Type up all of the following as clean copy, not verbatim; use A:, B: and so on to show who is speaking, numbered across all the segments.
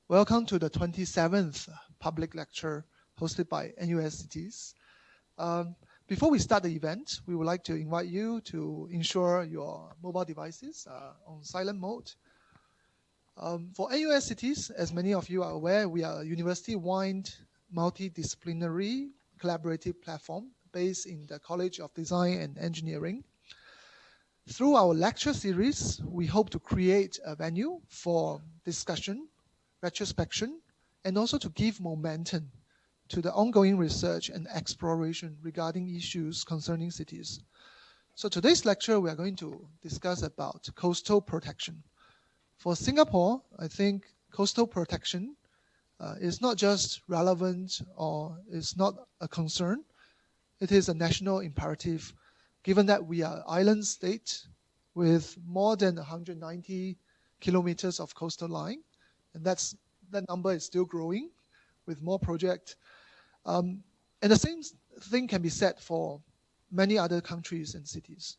A: Welcome to the 27th public lecture hosted by NUS cities. Before we start the event, we would like to invite you to ensure your mobile devices are on silent mode. For NUS cities, as many of you are aware, we are a university-wide multidisciplinary collaborative platform based in the College of Design and Engineering. Through our lecture series, we hope to create a venue for discussion, retrospection, and also to give momentum to the ongoing research and exploration regarding issues concerning cities. So today's lecture, we are going to discuss about coastal protection. For Singapore, I think coastal protection is not just relevant or is not a concern. It is a national imperative, given that we are an island state with more than 190 kilometers of coastal line. And that number is still growing with more projects. And the same thing can be said for many other countries and cities.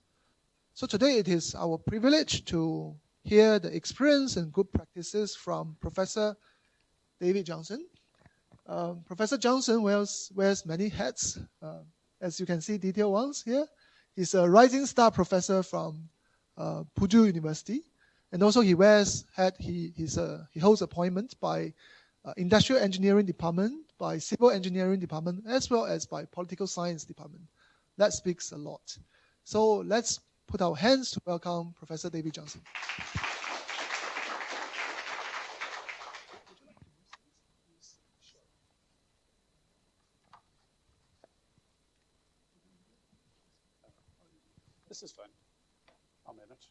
A: So today it is our privilege to hear the experience and good practices from Professor David Johnson. Professor Johnson wears many hats, as you can see, detailed ones here. He's a rising star professor from Purdue University. And also he wears hat, he holds appointment by Industrial Engineering Department, by Civil Engineering Department, as well as by Political Science Department. That speaks a lot. So let's put our hands to welcome Professor David Johnson.
B: This is fun. I'll manage.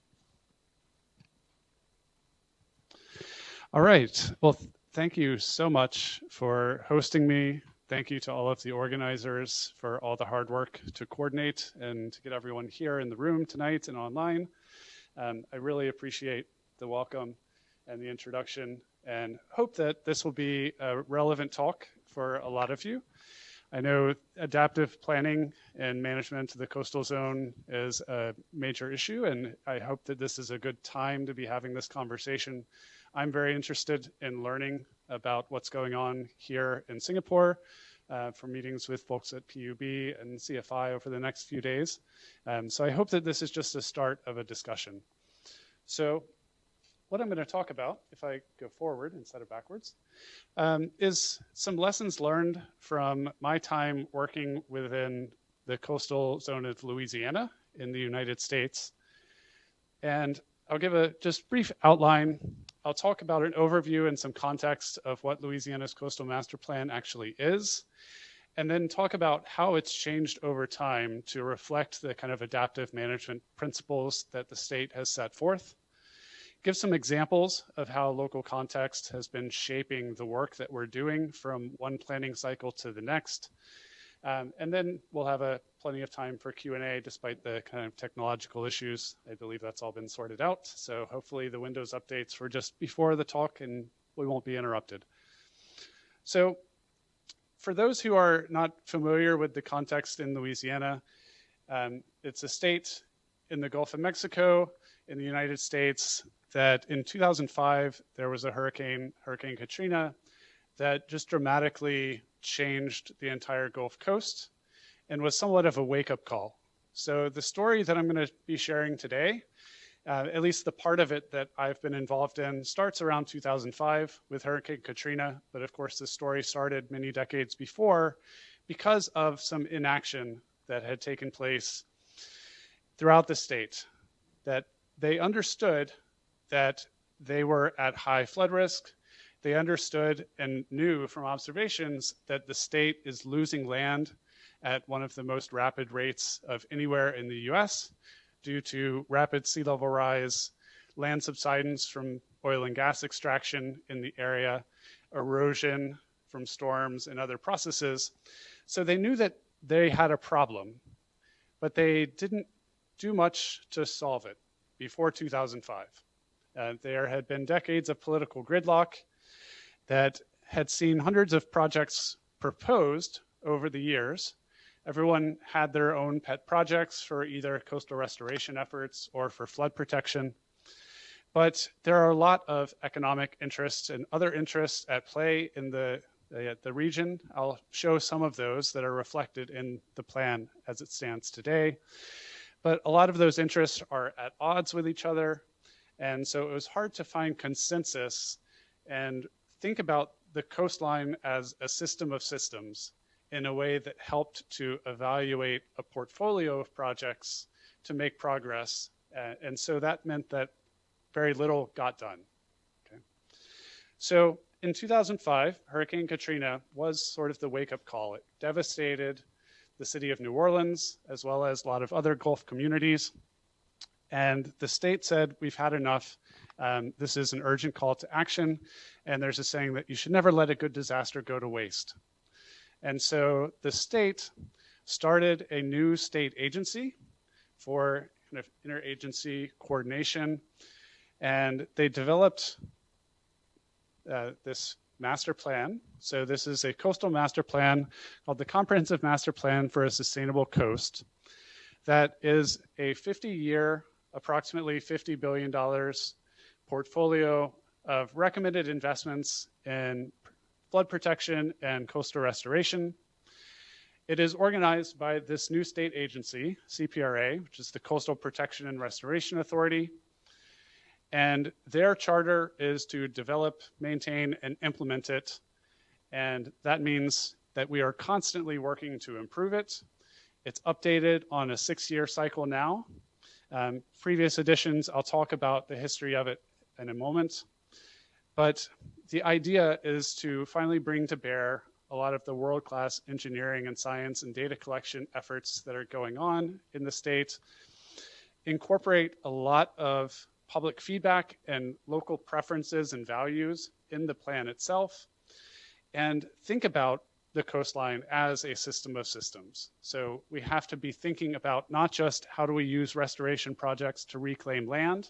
B: All right. Well, thank you so much for hosting me. Thank you to all of the organizers for all the hard work to coordinate and to get everyone here in the room tonight and online. I really appreciate the welcome and the introduction and hope that this will be a relevant talk for a lot of you. I know adaptive planning and management of the coastal zone is a major issue, and I hope that this is a good time to be having this conversation. I'm very interested in learning about what's going on here in Singapore from meetings with folks at PUB and CFI over the next few days. So I hope that this is just a start of a discussion. So what I'm going to talk about, if I go forward instead of backwards, is some lessons learned from my time working within the coastal zone of Louisiana in the United States. And I'll give a just brief outline. I'll talk about an overview and some context of what Louisiana's Coastal Master Plan actually is, and then talk about how it's changed over time to reflect the kind of adaptive management principles that the state has set forth. Give some examples of how local context has been shaping the work that we're doing from one planning cycle to the next. And then we'll have plenty of time for Q&A despite the kind of technological issues. I believe that's all been sorted out. So hopefully the Windows updates were just before the talk and we won't be interrupted. So for those who are not familiar with the context in Louisiana, it's a state in the Gulf of Mexico in the United States that in 2005, there was a Hurricane Katrina, that just dramatically changed the entire Gulf Coast and was somewhat of a wake-up call. So the story that I'm going to be sharing today, at least the part of it that I've been involved in, starts around 2005 with Hurricane Katrina. But of course, the story started many decades before because of some inaction that had taken place throughout the state, that they understood that they were at high flood risk. They understood and knew from observations that the state is losing land at one of the most rapid rates of anywhere in the US due to rapid sea level rise, land subsidence from oil and gas extraction in the area, erosion from storms and other processes. So they knew that they had a problem, but they didn't do much to solve it before 2005. There had been decades of political gridlock that had seen hundreds of projects proposed over the years. Everyone had their own pet projects for either coastal restoration efforts or for flood protection. But there are a lot of economic interests and other interests at play in the region. I'll show some of those that are reflected in the plan as it stands today. But a lot of those interests are at odds with each other. And so it was hard to find consensus and think about the coastline as a system of systems in a way that helped to evaluate a portfolio of projects to make progress. And so that meant that very little got done. Okay. So in 2005, Hurricane Katrina was sort of the wake-up call. It devastated the city of New Orleans, as well as a lot of other Gulf communities. And the state said, we've had enough. This is an urgent call to action. And there's a saying that you should never let a good disaster go to waste. And so the state started a new state agency for kind of interagency coordination. And they developed this master plan. So this is a coastal master plan called the Comprehensive Master Plan for a Sustainable Coast. That is a 50-year, approximately $50 billion portfolio of recommended investments in flood protection and coastal restoration. It is organized by this new state agency, CPRA, which is the Coastal Protection and Restoration Authority. And their charter is to develop, maintain, and implement it. And that means that we are constantly working to improve it. It's updated on a 6-year cycle now. Previous editions, I'll talk about the history of it in a moment. But the idea is to finally bring to bear a lot of the world-class engineering and science and data collection efforts that are going on in the state, incorporate a lot of public feedback and local preferences and values in the plan itself, and think about the coastline as a system of systems. So we have to be thinking about not just how do we use restoration projects to reclaim land,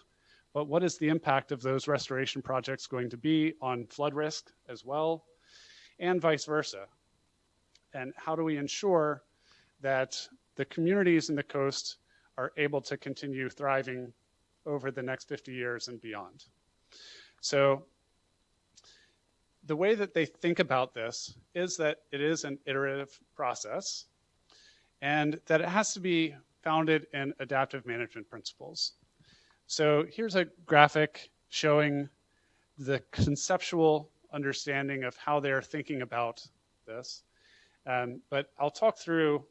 B: but what is the impact of those restoration projects going to be on flood risk as well, and vice versa. And how do we ensure that the communities in the coast are able to continue thriving over the next 50 years and beyond. So the way that they think about this is that it is an iterative process and that it has to be founded in adaptive management principles. So here's a graphic showing the conceptual understanding of how they're thinking about this. But I'll talk through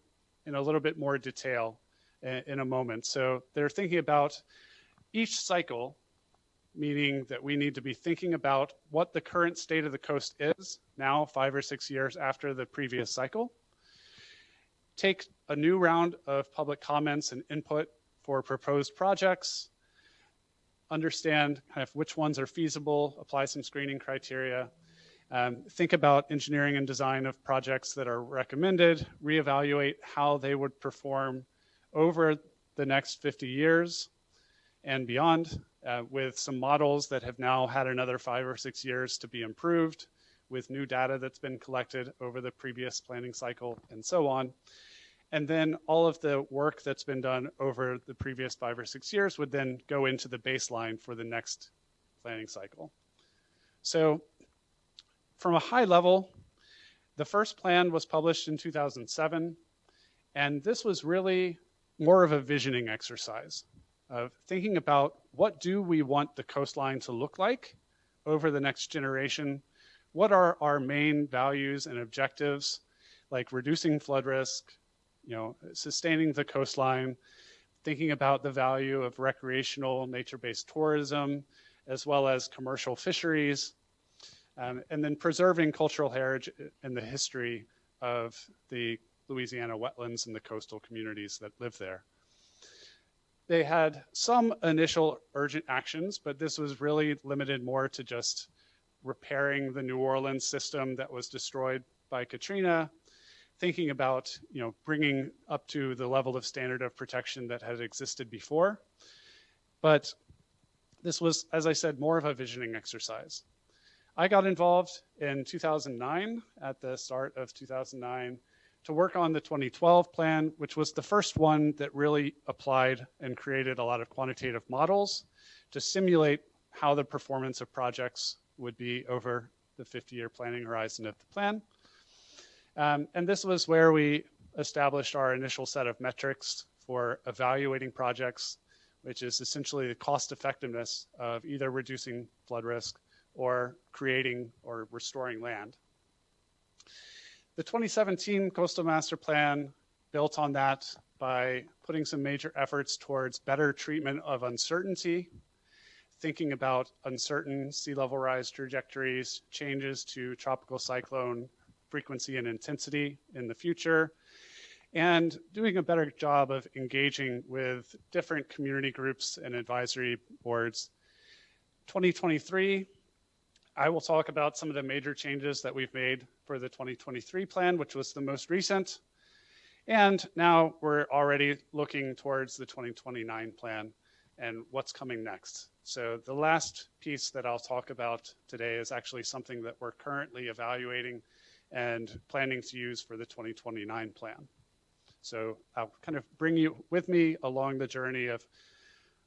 B: in a little bit more detail in a moment. So they're thinking about each cycle, meaning that we need to be thinking about what the current state of the coast is now 5 or 6 years after the previous cycle. Take a new round of public comments and input for proposed projects, understand kind of which ones are feasible, apply some screening criteria, think about engineering and design of projects that are recommended, reevaluate how they would perform over the next 50 years and beyond, with some models that have now had another 5 or 6 years to be improved, with new data that's been collected over the previous planning cycle, and so on. And then all of the work that's been done over the previous 5 or 6 years would then go into the baseline for the next planning cycle. So from a high level, the first plan was published in 2007, and this was really more of a visioning exercise of thinking about what do we want the coastline to look like over the next generation? What are our main values and objectives, like reducing flood risk, sustaining the coastline, thinking about the value of recreational nature-based tourism, as well as commercial fisheries, and then preserving cultural heritage and the history of the Louisiana wetlands and the coastal communities that live there. They had some initial urgent actions, but this was really limited more to just repairing the New Orleans system that was destroyed by Katrina, thinking about bringing up to the level of standard of protection that had existed before. But this was, as I said, more of a visioning exercise. I got involved in 2009, at the start of 2009, to work on the 2012 plan, which was the first one that really applied and created a lot of quantitative models to simulate how the performance of projects would be over the 50-year planning horizon of the plan. And this was where we established our initial set of metrics for evaluating projects, which is essentially the cost effectiveness of either reducing flood risk or creating or restoring land. The 2017 Coastal Master Plan built on that by putting some major efforts towards better treatment of uncertainty, thinking about uncertain sea level rise trajectories, changes to tropical cyclone frequency and intensity in the future, and doing a better job of engaging with different community groups and advisory boards. 2023, I will talk about some of the major changes that we've made for the 2023 plan, which was the most recent. And now we're already looking towards the 2029 plan and what's coming next. So the last piece that I'll talk about today is actually something that we're currently evaluating and planning to use for the 2029 plan. So I'll kind of bring you with me along the journey of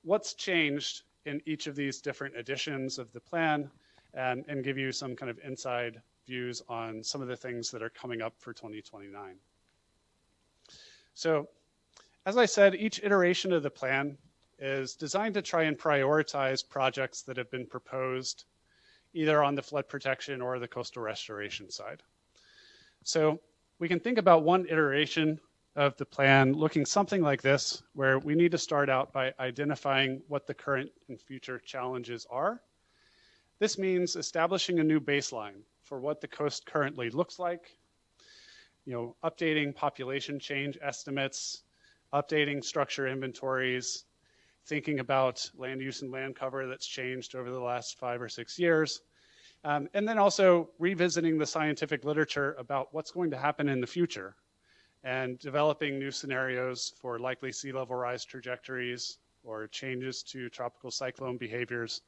B: what's changed in each of these different editions of the plan and give you some kind of inside views on some of the things that are coming up for 2029. So as I said, each iteration of the plan is designed to try and prioritize projects that have been proposed either on the flood protection or the coastal restoration side. So we can think about one iteration of the plan looking something like this, where we need to start out by identifying what the current and future challenges are. This means establishing a new baseline for what the coast currently looks like, updating population change estimates, updating structure inventories, thinking about land use and land cover that's changed over the last 5 or 6 years, and then also revisiting the scientific literature about what's going to happen in the future and developing new scenarios for likely sea level rise trajectories or changes to tropical cyclone behaviors.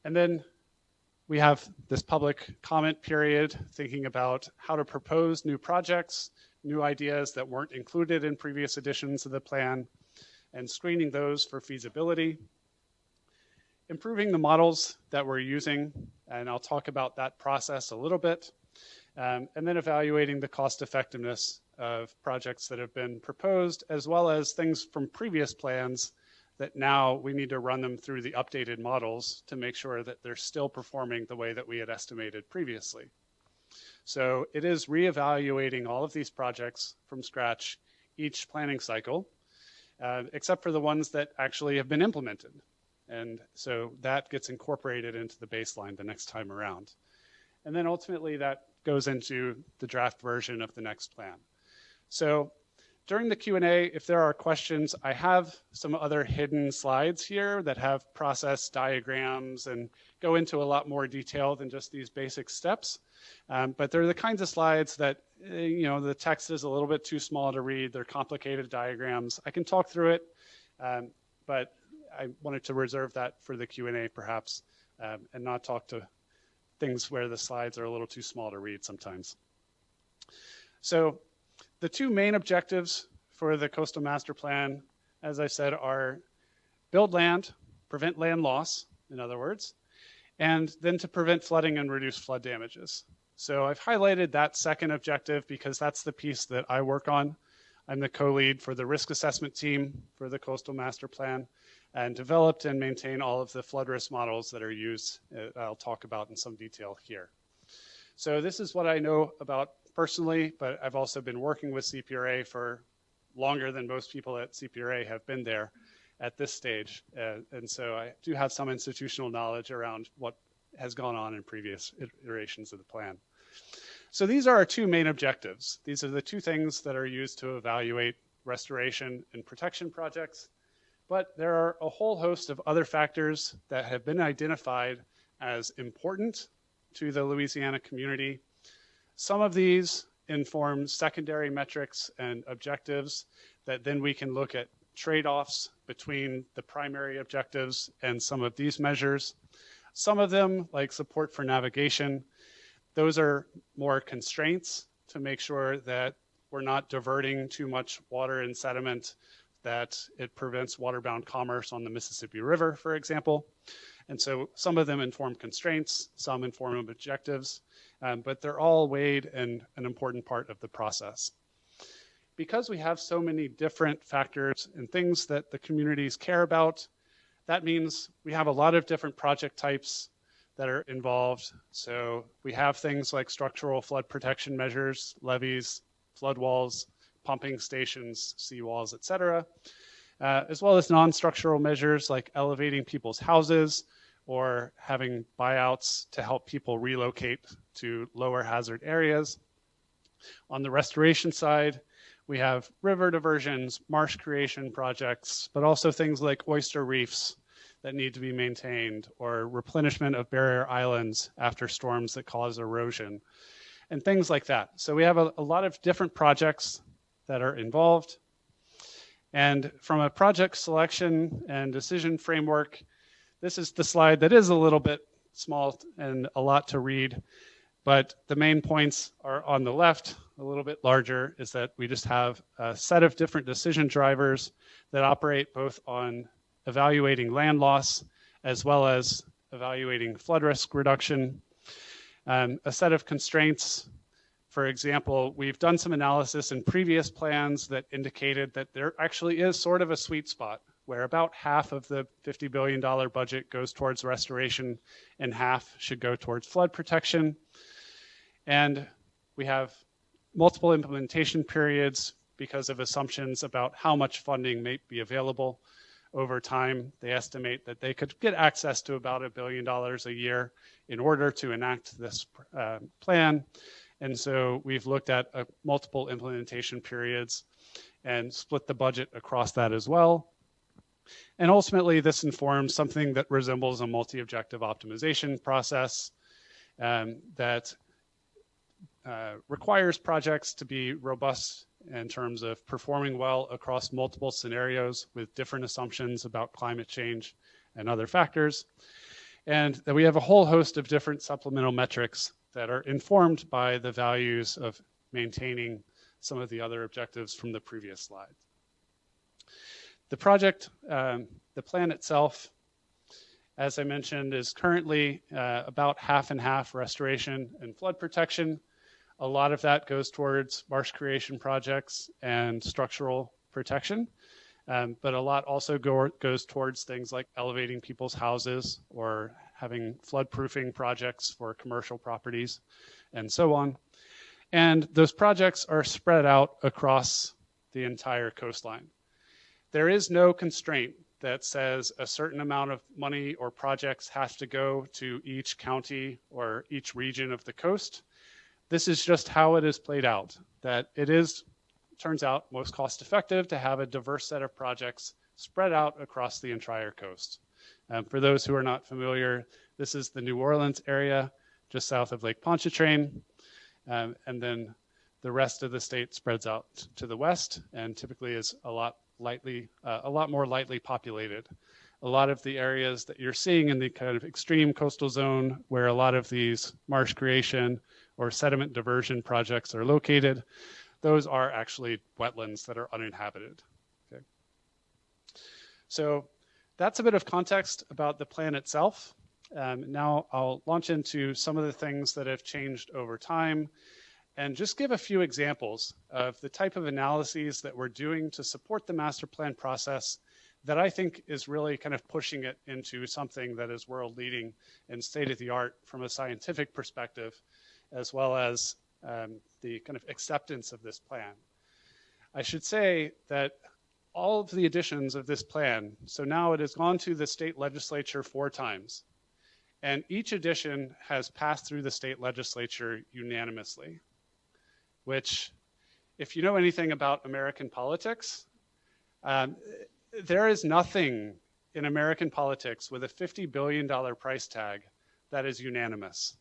B: And then we have this public comment period, thinking about how to propose new projects, new ideas that weren't included in previous editions of the plan, and screening those for feasibility. Improving the models that we're using, and I'll talk about that process a little bit, and then evaluating the cost effectiveness of projects that have been proposed, as well as things from previous plans that now we need to run them through the updated models to make sure that they're still performing the way that we had estimated previously. So it is reevaluating all of these projects from scratch each planning cycle, except for the ones that actually have been implemented. And so that gets incorporated into the baseline the next time around. And then ultimately that goes into the draft version of the next plan. So during the Q&A, if there are questions, I have some other hidden slides here that have process diagrams and go into a lot more detail than just these basic steps. But they're the kinds of slides that, the text is a little bit too small to read. They're complicated diagrams. I can talk through it, but I wanted to reserve that for the Q&A perhaps, and not talk to things where the slides are a little too small to read sometimes. So the two main objectives for the Coastal Master Plan, as I said, are build land, prevent land loss, in other words, and then to prevent flooding and reduce flood damages. So I've highlighted that second objective because that's the piece that I work on. I'm the co-lead for the risk assessment team for the Coastal Master Plan and developed and maintain all of the flood risk models that are used, I'll talk about in some detail here. So this is what I know about personally, but I've also been working with CPRA for longer than most people at CPRA have been there at this stage. And so I do have some institutional knowledge around what has gone on in previous iterations of the plan. So these are our two main objectives. These are the two things that are used to evaluate restoration and protection projects. But there are a whole host of other factors that have been identified as important to the Louisiana community. Some of these inform secondary metrics and objectives that then we can look at trade-offs between the primary objectives and some of these measures. Some of them, like support for navigation, those are more constraints to make sure that we're not diverting too much water and sediment, that it prevents waterbound commerce on the Mississippi River, for example. And so some of them inform constraints, some inform objectives, but they're all weighed and an important part of the process. Because we have so many different factors and things that the communities care about, that means we have a lot of different project types that are involved. So we have things like structural flood protection measures, levees, flood walls, pumping stations, seawalls, et cetera, as well as non-structural measures like elevating people's houses or having buyouts to help people relocate to lower hazard areas. On the restoration side, we have river diversions, marsh creation projects, but also things like oyster reefs that need to be maintained, or replenishment of barrier islands after storms that cause erosion, and things like that. So we have a lot of different projects that are involved. And from a project selection and decision framework, this is the slide that is a little bit small and a lot to read, but the main points are on the left. A little bit larger is that we just have a set of different decision drivers that operate both on evaluating land loss as well as evaluating flood risk reduction. A set of constraints. For example, we've done some analysis in previous plans that indicated that there actually is sort of a sweet spot where about half of the $50 billion budget goes towards restoration and half should go towards flood protection. And we have multiple implementation periods because of assumptions about how much funding may be available over time. They estimate that they could get access to about $1 billion a year in order to enact this plan. And so we've looked at multiple implementation periods and split the budget across that as well. And ultimately, this informs something that resembles a multi-objective optimization process that requires projects to be robust in terms of performing well across multiple scenarios with different assumptions about climate change and other factors. And that we have a whole host of different supplemental metrics that are informed by the values of maintaining some of the other objectives from the previous slide. The project, the plan itself, as I mentioned, is currently about half and half restoration and flood protection. A lot of that goes towards marsh creation projects and structural protection, but a lot also goes towards things like elevating people's houses or having flood-proofing projects for commercial properties and so on. And those projects are spread out across the entire coastline. There is no constraint that says a certain amount of money or projects have to go to each county or each region of the coast. This is just how it is played out, that it is, turns out, most cost effective to have a diverse set of projects spread out across the entire coast. For those who are not familiar, this is the New Orleans area, just south of Lake Pontchartrain, and then the rest of the state spreads out to the west and typically is a lot more lightly populated. A lot of the areas that you're seeing in the kind of extreme coastal zone where a lot of these marsh creation or sediment diversion projects are located, those are actually wetlands that are uninhabited. Okay. So that's a bit of context about the plan itself. Now I'll launch into some of the things that have changed over time and just give a few examples of the type of analyses that we're doing to support the master plan process that I think is really kind of pushing it into something that is world leading and state of the art from a scientific perspective, as well as the kind of acceptance of this plan. I should say that all of the additions of this plan, so now it has gone to the state legislature 4 times, and each addition has passed through the state legislature unanimously, which, if you know anything about American politics, there is nothing in American politics with a $50 billion price tag that is unanimous.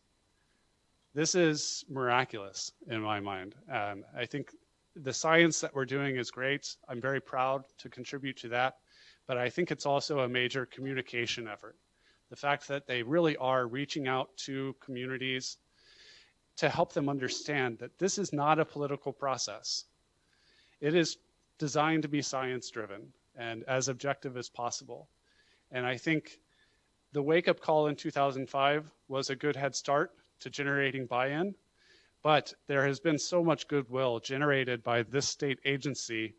B: This is miraculous in my mind. I think the science that we're doing is great. I'm very proud to contribute to that, but I think it's also a major communication effort. The fact that they really are reaching out to communities to help them understand that this is not a political process. It is designed to be science-driven and as objective as possible. And I think The wake-up call in 2005 was a good head start to generating buy-in, but there has been so much goodwill generated by this state agency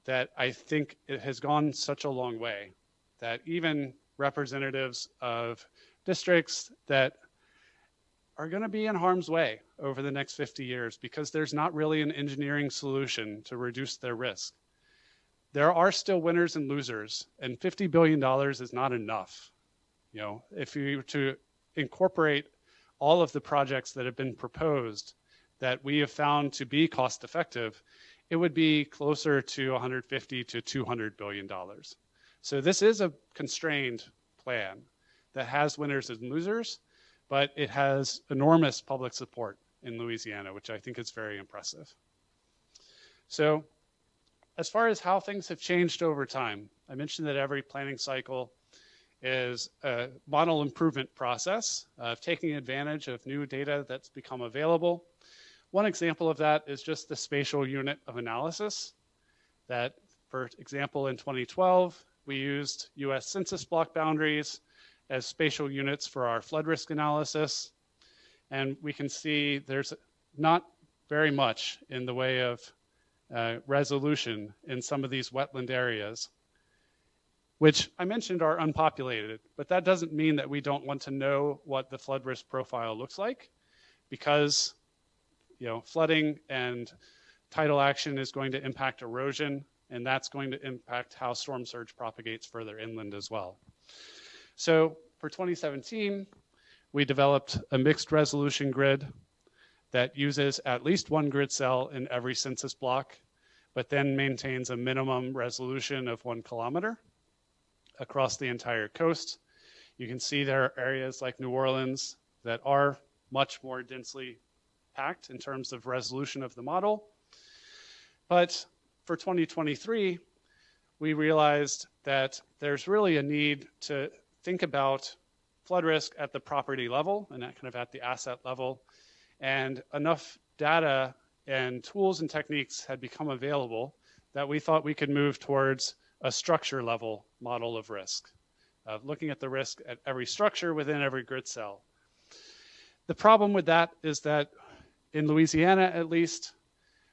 B: that I think it has gone such a long way that even representatives of districts that are going to be in harm's way over the next 50 years because there's not really an engineering solution to reduce their risk. There are still winners and losers, and $50 billion is not enough. You know, if you were to incorporate all of the projects that have been proposed that we have found to be cost effective, it would be closer to $150 to $200 billion. So this is a constrained plan that has winners and losers, but it has enormous public support in Louisiana, which I think is very impressive. So as far as how things have changed over time, I mentioned that every planning cycle is a model improvement process of taking advantage of new data that's become available. One example of that is just the spatial unit of analysis that, for example, in 2012, we used US census block boundaries as spatial units for our flood risk analysis. And we can see there's not very much in the way of resolution in some of these wetland areas, which I mentioned are unpopulated, but that doesn't mean that we don't want to know what the flood risk profile looks like, because flooding and tidal action is going to impact erosion, and that's going to impact how storm surge propagates further inland as well. So for 2017, we developed a mixed resolution grid that uses at least one grid cell in every census block, but then maintains a minimum resolution of 1 kilometer across the entire coast. You can see there are areas like New Orleans that are much more densely packed in terms of resolution of the model. But for 2023, we realized that there's really a need to think about flood risk at the property level and kind of at the asset level. And enough data and tools and techniques had become available that we thought we could move towards a structure level model of risk, looking at the risk at every structure within every grid cell. The problem with that is that in Louisiana, at least,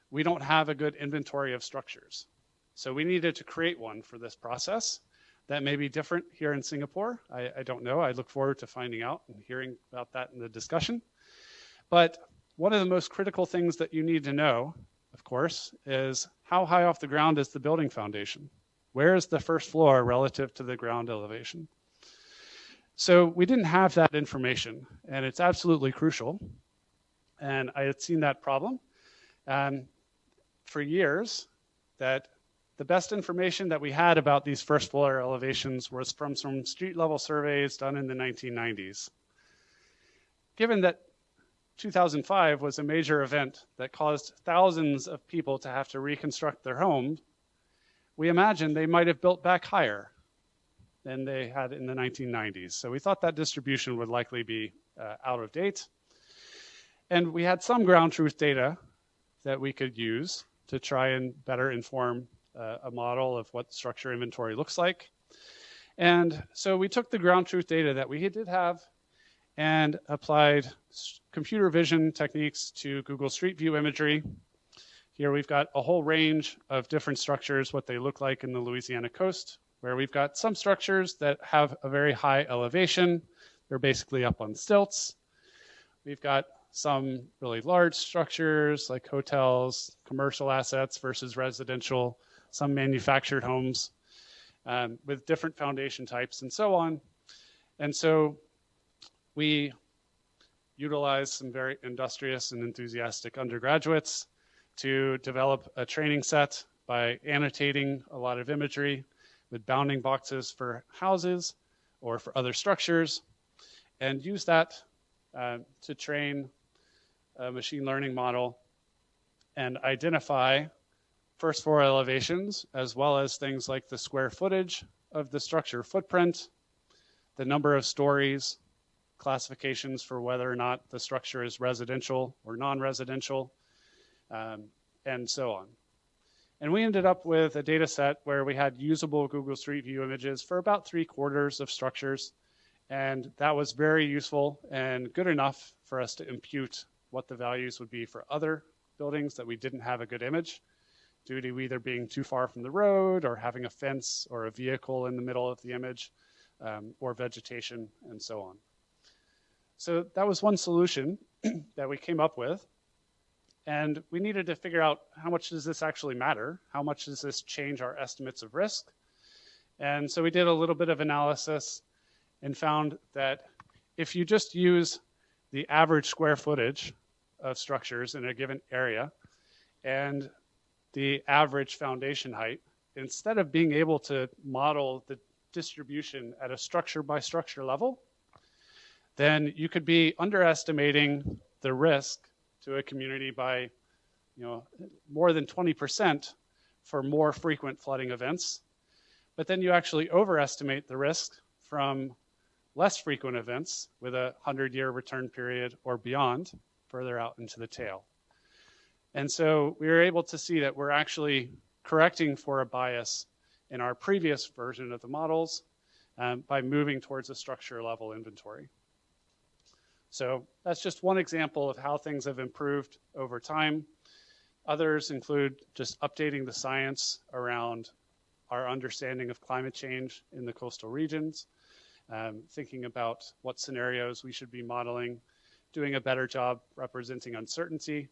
B: we don't have a good inventory of structures. So we needed to create one for this process. That may be different here in Singapore. I don't know. I look forward to finding out and hearing about that in the discussion. But one of the most critical things that you need to know, of course, is how high off the ground is the building foundation? Where is the first floor relative to the ground elevation? So we didn't have that information, and it's absolutely crucial. And I had seen that problem for years, that the best information that we had about these first floor elevations was from some street level surveys done in the 1990s. Given that 2005 was a major event that caused thousands of people to have to reconstruct their homes, we imagined they might have built back higher than they had in the 1990s. So we thought that distribution would likely be out of date. And we had some ground truth data that we could use to try and better inform a model of what structure inventory looks like. And so we took the ground truth data that we did have and applied computer vision techniques to Google Street View imagery. Here we've got a whole range of different structures, what they look like in the Louisiana coast, where we've got some structures that have a very high elevation. They're basically up on stilts. We've got some really large structures like hotels, commercial assets versus residential, some manufactured homes with different foundation types and so on. And so we utilized some very industrious and enthusiastic undergraduates to develop a training set by annotating a lot of imagery with bounding boxes for houses or for other structures, and use that to train a machine learning model and identify first floor elevations, as well as things like the square footage of the structure footprint, the number of stories, classifications for whether or not the structure is residential or non-residential, and so on. And we ended up with a data set where we had usable Google Street View images for about 3/4 of structures, And that was very useful and good enough for us to impute what the values would be for other buildings that we didn't have a good image, due to either being too far from the road or having a fence or a vehicle in the middle of the image, or vegetation and so on. So that was one solution that we came up with. And we needed to figure out, how much does this actually matter? How much does this change our estimates of risk? And so we did a little bit of analysis and found that if you just use the average square footage of structures in a given area and the average foundation height, instead of being able to model the distribution at a structure by structure level, then you could be underestimating the risk to a community by, more than 20% for more frequent flooding events. But then you actually overestimate the risk from less frequent events with a 100-year return period or beyond, further out into the tail. And so we were able to see that we're actually correcting for a bias in our previous version of the models by moving towards a structure level inventory. So that's just one example of how things have improved over time. Others include just updating the science around our understanding of climate change in the coastal regions, thinking about what scenarios we should be modeling, doing a better job representing uncertainty,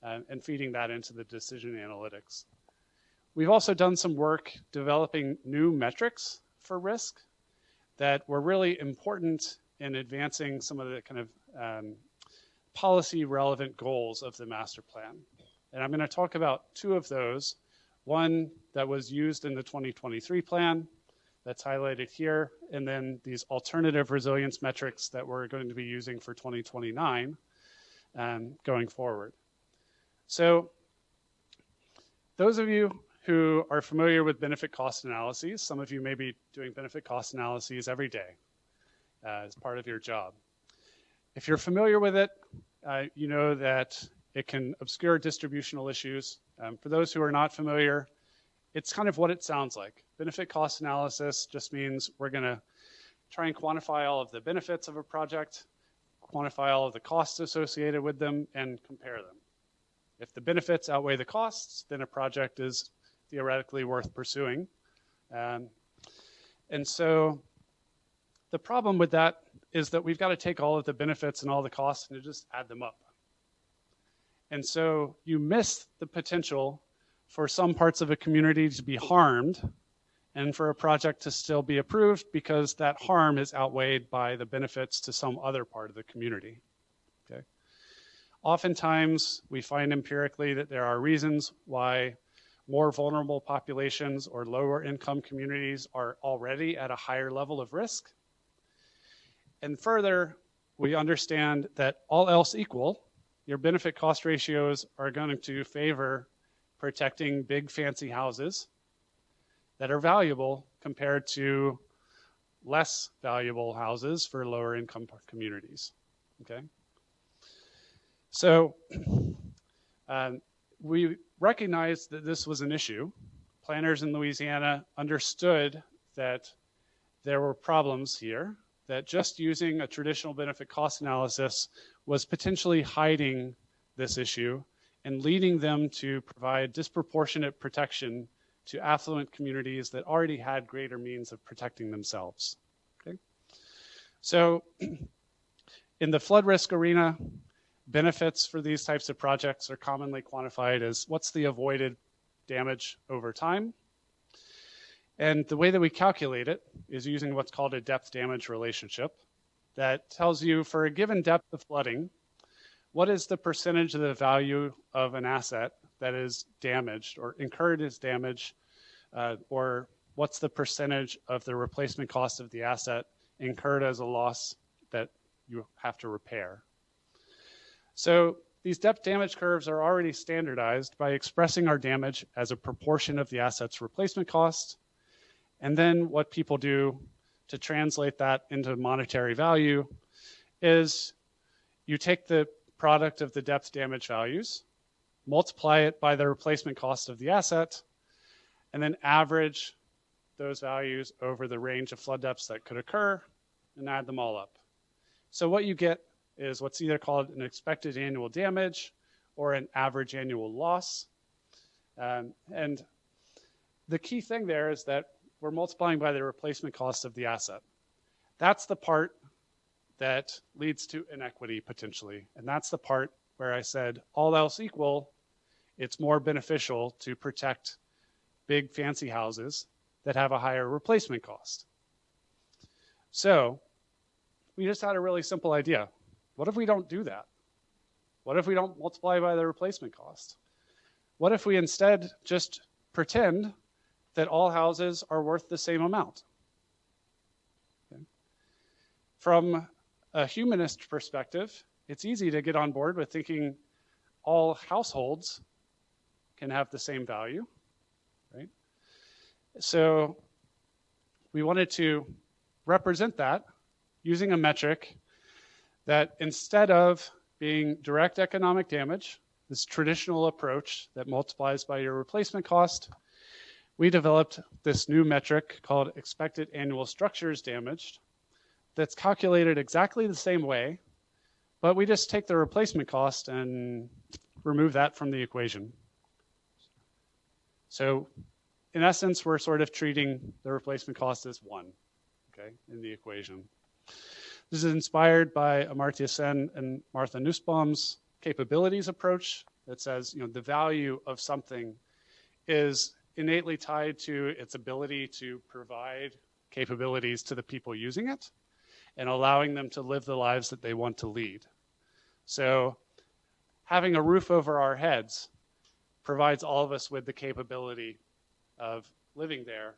B: and feeding that into the decision analytics. We've also done some work developing new metrics for risk that were really important in advancing some of the kind of policy relevant goals of the master plan. And I'm going to talk about two of those. One that was used in the 2023 plan that's highlighted here, and then these alternative resilience metrics that we're going to be using for 2029 going forward. So those of you who are familiar with benefit cost analyses, some of you may be doing benefit cost analyses every day as part of your job. If you're familiar with it, you know that it can obscure distributional issues. For those who are not familiar, it's kind of what it sounds like. Benefit cost analysis just means we're going to try and quantify all of the benefits of a project, quantify all of the costs associated with them, and compare them. If the benefits outweigh the costs, then a project is theoretically worth pursuing. And so the problem with that is that we've got to take all of the benefits and all the costs and just add them up. And so you miss the potential for some parts of a community to be harmed and for a project to still be approved because that harm is outweighed by the benefits to some other part of the community. Okay. Oftentimes, we find empirically that there are reasons why more vulnerable populations or lower income communities are already at a higher level of risk. And further, we understand that all else equal, your benefit cost ratios are going to favor protecting big fancy houses that are valuable compared to less valuable houses for lower income communities, okay? So we recognized that this was an issue. Planners in Louisiana understood that there were problems here, that just using a traditional benefit cost analysis was potentially hiding this issue and leading them to provide disproportionate protection to affluent communities that already had greater means of protecting themselves. Okay? So in the flood risk arena, benefits for these types of projects are commonly quantified as what's the avoided damage over time. And the way that we calculate it is using what's called a depth damage relationship that tells you for a given depth of flooding, what is the percentage of the value of an asset that is damaged or incurred as damage, or what's the percentage of the replacement cost of the asset incurred as a loss that you have to repair. So these depth damage curves are already standardized by expressing our damage as a proportion of the asset's replacement cost. And then what people do to translate that into monetary value is you take the product of the depth damage values, multiply it by the replacement cost of the asset, and then average those values over the range of flood depths that could occur, and add them all up. So what you get is what's either called an expected annual damage or an average annual loss. And the key thing there is that we're multiplying by the replacement cost of the asset. That's the part that leads to inequity potentially. And that's the part where I said, all else equal, it's more beneficial to protect big fancy houses that have a higher replacement cost. So we just had a really simple idea. What if we don't do that? What if we don't multiply by the replacement cost? What if we instead just pretend that all houses are worth the same amount? Okay. From a humanist perspective, it's easy to get on board with thinking all households can have the same value, right? So we wanted to represent that using a metric that instead of being direct economic damage, this traditional approach that multiplies by your replacement cost, we developed this new metric called expected annual structures damaged that's calculated exactly the same way, but we just take the replacement cost and remove that from the equation. So in essence, we're sort of treating the replacement cost as one, okay, in the equation. This is inspired by Amartya Sen and Martha Nussbaum's capabilities approach that says, the value of something is innately tied to its ability to provide capabilities to the people using it and allowing them to live the lives that they want to lead. So having a roof over our heads provides all of us with the capability of living there.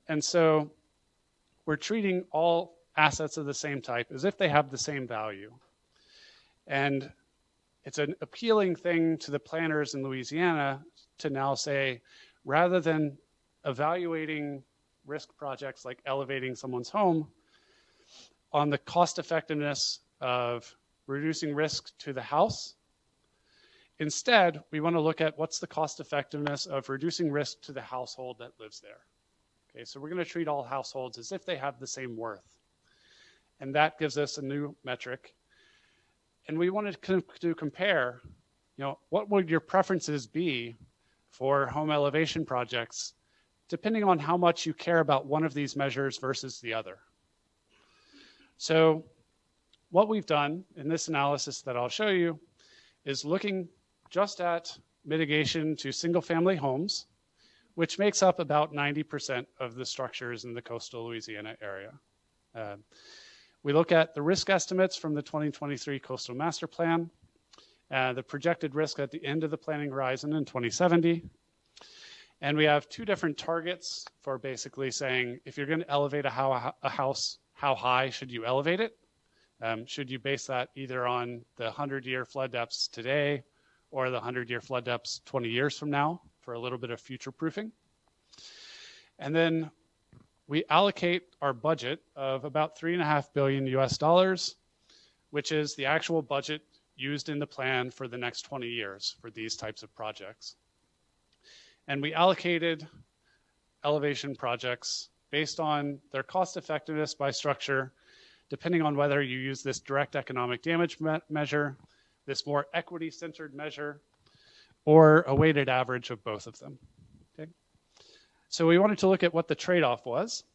B: And so we're treating all assets of the same type as if they have the same value. And it's an appealing thing to the planners in Louisiana to now say, rather than evaluating risk projects like elevating someone's home on the cost effectiveness of reducing risk to the house, instead, we want to look at what's the cost effectiveness of reducing risk to the household that lives there. Okay, so we're going to treat all households as if they have the same worth. And that gives us a new metric. And we wanted to compare, what would your preferences be for home elevation projects, depending on how much you care about one of these measures versus the other. So what we've done in this analysis that I'll show you is looking just at mitigation to single-family homes, which makes up about 90% of the structures in the coastal Louisiana area. We look at the risk estimates from the 2023 Coastal Master Plan, the projected risk at the end of the planning horizon in 2070. And we have two different targets for basically saying, if you're going to elevate a house, how high should you elevate it? Should you base that either on the 100-year flood depths today or the 100-year flood depths 20 years from now for a little bit of future proofing? And then we allocate our budget of about $3.5 billion US, which is the actual budget used in the plan for the next 20 years for these types of projects. And we allocated elevation projects based on their cost effectiveness by structure, depending on whether you use this direct economic damage measure, this more equity-centered measure, or a weighted average of both of them. Okay? So we wanted to look at what the trade-off was.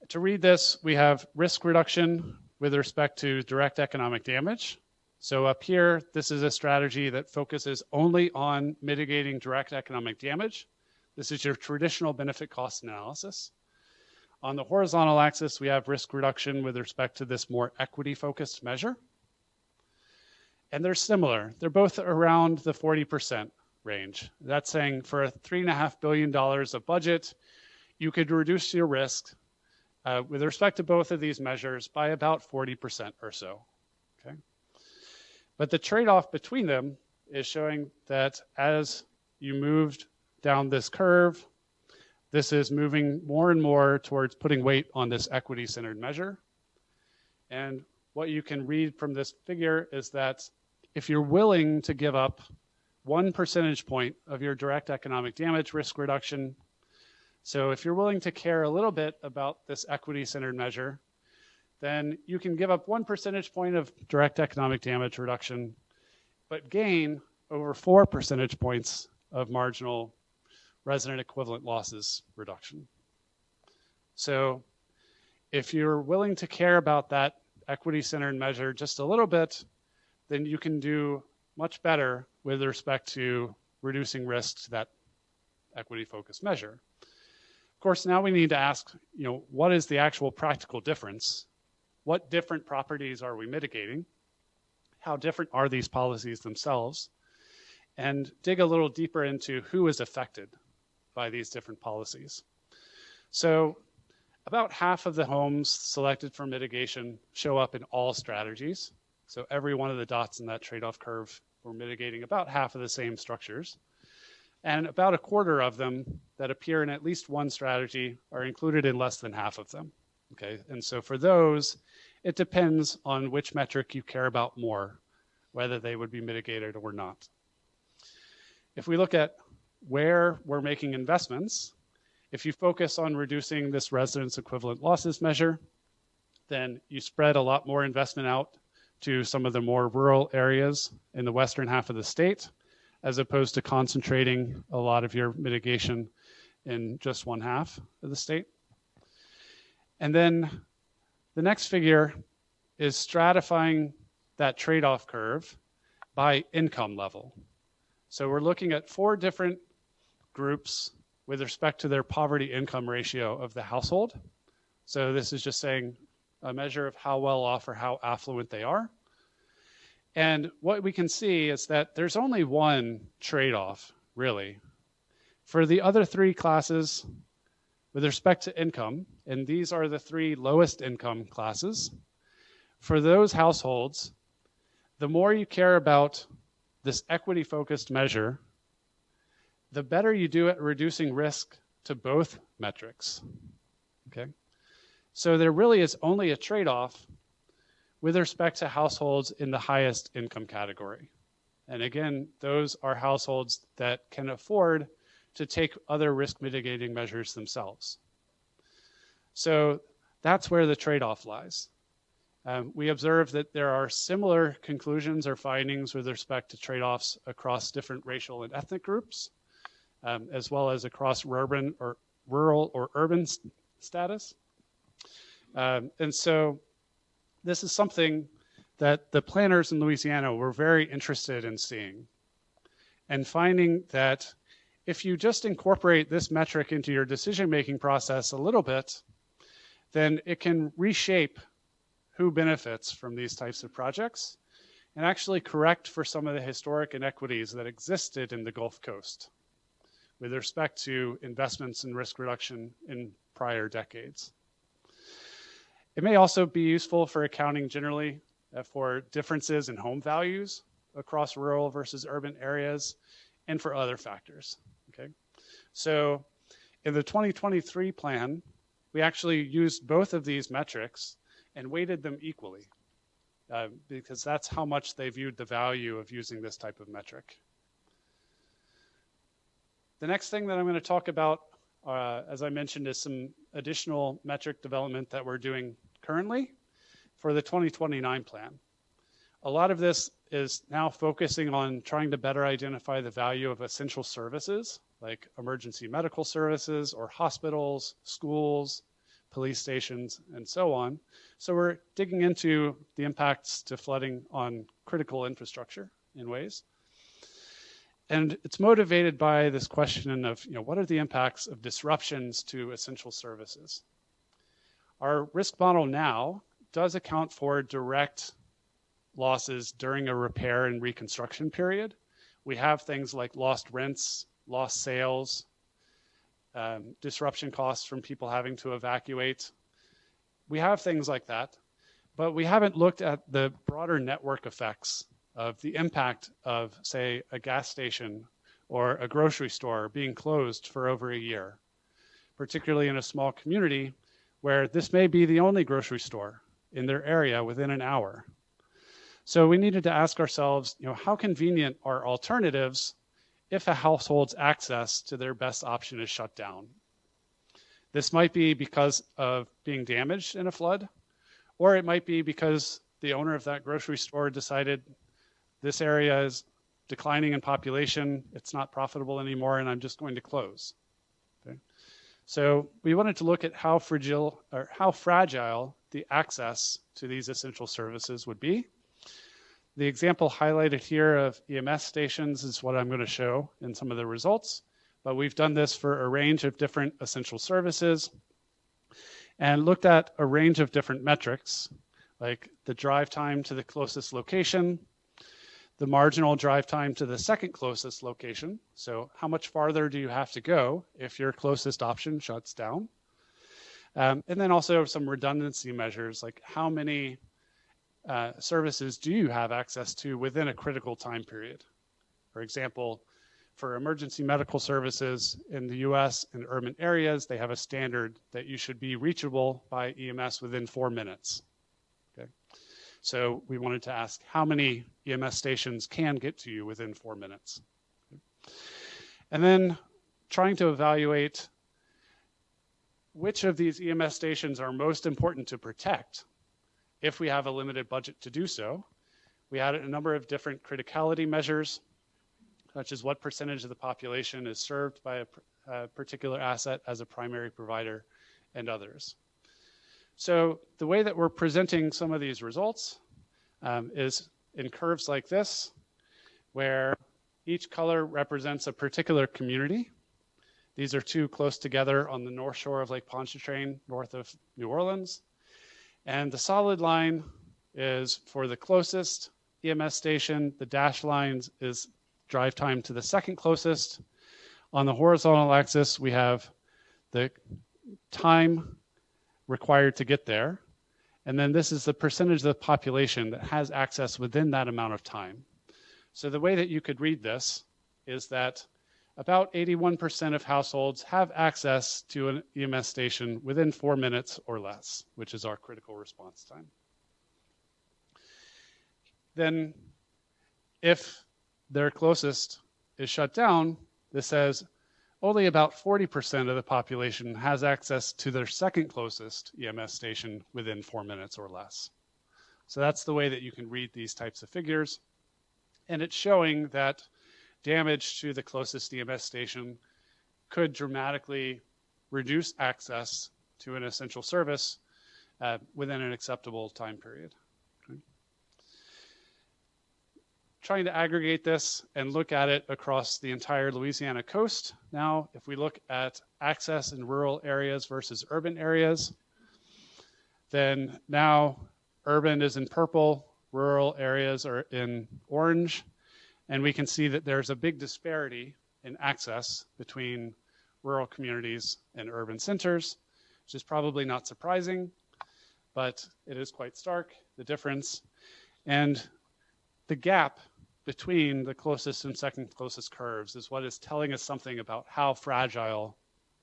B: To read this, we have risk reduction with respect to direct economic damage. So up here, this is a strategy that focuses only on mitigating direct economic damage. This is your traditional benefit cost analysis. On the horizontal axis, we have risk reduction with respect to this more equity-focused measure. And they're similar. They're both around the 40% range. That's saying for $3.5 billion of budget, you could reduce your risk with respect to both of these measures by about 40% or so. Okay? But the trade-off between them is showing that as you moved down this curve, this is moving more and more towards putting weight on this equity-centered measure. And what you can read from this figure is that if you're willing to give up 1 percentage point of your direct economic damage risk reduction, So if you're willing to care a little bit about this equity-centered measure, then you can give up 1 percentage point of direct economic damage reduction, but gain over 4 percentage points of marginal resident equivalent losses reduction. So if you're willing to care about that equity-centered measure just a little bit, then you can do much better with respect to reducing risk to that equity-focused measure. Of course, now we need to ask, what is the actual practical difference? What different properties are we mitigating? How different are these policies themselves? And dig a little deeper into who is affected by these different policies. So about half of the homes selected for mitigation show up in all strategies. So every one of the dots in that trade-off curve, we're mitigating about half of the same structures. And about a quarter of them that appear in at least one strategy are included in less than half of them. Okay, and so for those, it depends on which metric you care about more, whether they would be mitigated or not. If we look at where we're making investments, if you focus on reducing this residence equivalent losses measure, then you spread a lot more investment out to some of the more rural areas in the western half of the state, as opposed to concentrating a lot of your mitigation in just one half of the state. And then the next figure is stratifying that trade-off curve by income level. So we're looking at 4 different groups with respect to their poverty income ratio of the household. So this is just saying a measure of how well off or how affluent they are. And what we can see is that there's only one trade-off, really. For the other 3 classes, with respect to income, and these are the 3 lowest income classes, for those households, the more you care about this equity-focused measure, the better you do at reducing risk to both metrics, okay? So there really is only a trade-off with respect to households in the highest income category. And again, those are households that can afford to take other risk mitigating measures themselves. So that's where the trade-off lies. We observe that there are similar conclusions or findings with respect to trade-offs across different racial and ethnic groups, as well as across rural or urban status. And so this is something that the planners in Louisiana were very interested in seeing, and finding that if you just incorporate this metric into your decision-making process a little bit, then it can reshape who benefits from these types of projects and actually correct for some of the historic inequities that existed in the Gulf Coast with respect to investments in risk reduction in prior decades. It may also be useful for accounting generally for differences in home values across rural versus urban areas and for other factors. Okay, so in the 2023 plan, we actually used both of these metrics and weighted them equally because that's how much they viewed the value of using this type of metric. The next thing that I'm going to talk about, as I mentioned, is some additional metric development that we're doing currently for the 2029 plan. A lot of this is now focusing on trying to better identify the value of essential services like emergency medical services or hospitals, schools, police stations, and so on. So we're digging into the impacts to flooding on critical infrastructure in ways. And it's motivated by this question of, what are the impacts of disruptions to essential services? Our risk model now does account for direct losses during a repair and reconstruction period. We have things like lost rents, lost sales, disruption costs from people having to evacuate. We have things like that, but we haven't looked at the broader network effects of the impact of, say, a gas station or a grocery store being closed for over a year, particularly in a small community where this may be the only grocery store in their area within an hour. So we needed to ask ourselves, how convenient are alternatives if a household's access to their best option is shut down? This might be because of being damaged in a flood, or it might be because the owner of that grocery store decided this area is declining in population, it's not profitable anymore, and I'm just going to close. Okay? So we wanted to look at how fragile the access to these essential services would be. The example highlighted here of EMS stations is what I'm going to show in some of the results, but we've done this for a range of different essential services and looked at a range of different metrics, like the drive time to the closest location, the marginal drive time to the second closest location. So how much farther do you have to go if your closest option shuts down? And then also some redundancy measures, like how many services do you have access to within a critical time period? For example, for emergency medical services in the US and urban areas, they have a standard that you should be reachable by EMS within 4 minutes. Okay. So we wanted to ask how many EMS stations can get to you within 4 minutes. And then trying to evaluate which of these EMS stations are most important to protect if we have a limited budget to do so. We added a number of different criticality measures, such as what percentage of the population is served by a particular asset as a primary provider and others. So the way that we're presenting some of these results is in curves like this, where each color represents a particular community. These are two close together on the north shore of Lake Pontchartrain, north of New Orleans. And the solid line is for the closest EMS station. The dashed lines is drive time to the second closest. On the horizontal axis, we have the time required to get there. And then this is the percentage of the population that has access within that amount of time. So the way that you could read this is that about 81% of households have access to an EMS station within 4 minutes or less, which is our critical response time. Then if their closest is shut down, this says only about 40% of the population has access to their second closest EMS station within 4 minutes or less. So that's the way that you can read these types of figures. And it's showing that damage to the closest EMS station could dramatically reduce access to an essential service within an acceptable time period. Okay. Trying to aggregate this and look at it across the entire Louisiana coast. Now, if we look at access in rural areas versus urban areas, then now urban is in purple, rural areas are in orange, and we can see that there's a big disparity in access between rural communities and urban centers, which is probably not surprising, but it is quite stark, the difference. And the gap between the closest and second closest curves is what is telling us something about how fragile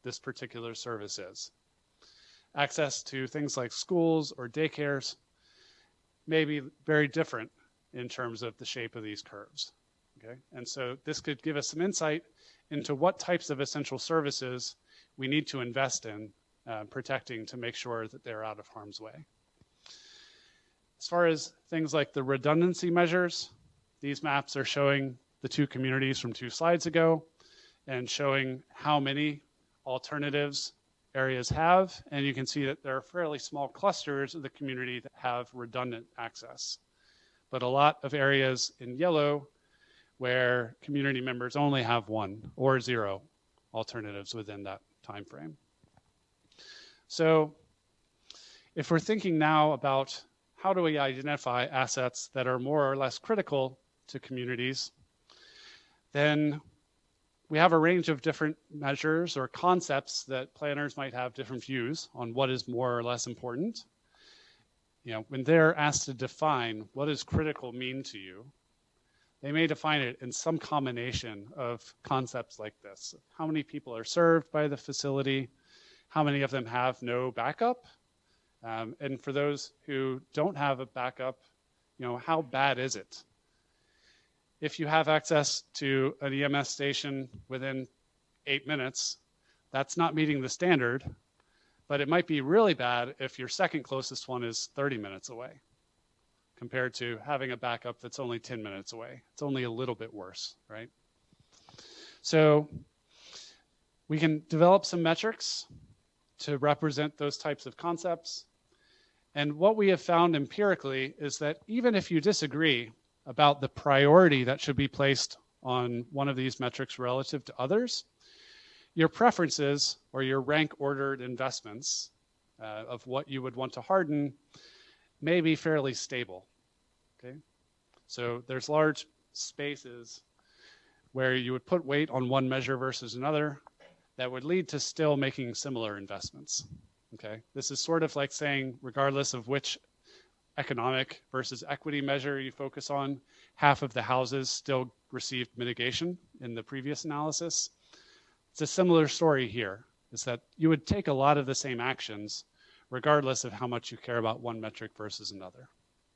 B: this particular service is. Access to things like schools or daycares may be very different in terms of the shape of these curves. Okay? And so this could give us some insight into what types of essential services we need to invest in protecting to make sure that they're out of harm's way. As far as things like the redundancy measures, these maps are showing the two communities from 2 slides ago and showing how many alternatives areas have. And you can see that there are fairly small clusters of the community that have redundant access, but a lot of areas in yellow where community members only have 1 or 0 alternatives within that time frame. So if we're thinking now about how do we identify assets that are more or less critical to communities, then we have a range of different measures or concepts that planners might have different views on what is more or less important. You know, when they're asked to define what does critical mean to you, they may define it in some combination of concepts like this. How many people are served by the facility? How many of them have no backup? And for those who don't have a backup, you know, how bad is it? If you have access to an EMS station within 8 minutes, that's not meeting the standard, But it might be really bad if your second closest one is 30 minutes away compared to having a backup that's only 10 minutes away. It's only a little bit worse, right? So we can develop some metrics to represent those types of concepts. And what we have found empirically is that even if you disagree about the priority that should be placed on one of these metrics relative to others, your preferences or your rank ordered investments of what you would want to harden may be fairly stable. Okay, so there's large spaces where you would put weight on one measure versus another that would lead to still making similar investments. Okay, this is sort of like saying, regardless of which economic versus equity measure you focus on, half of the houses still received mitigation in the previous analysis. It's a similar story here, is that you would take a lot of the same actions regardless of how much you care about one metric versus another.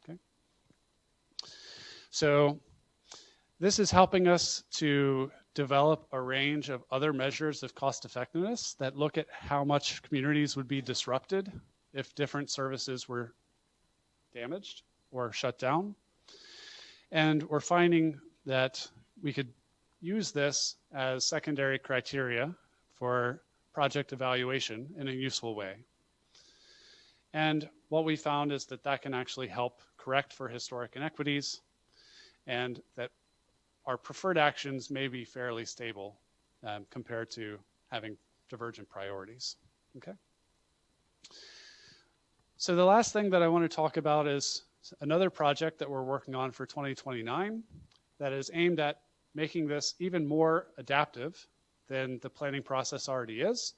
B: Okay, so this is helping us to develop a range of other measures of cost effectiveness that look at how much communities would be disrupted if different services were damaged or shut down. And we're finding that we could use this as secondary criteria for project evaluation in a useful way. And what we found is that that can actually help correct for historic inequities, and that our preferred actions may be fairly stable compared to having divergent priorities. Okay. So the last thing that I want to talk about is another project that we're working on for 2029 that is aimed at making this even more adaptive than the planning process already is.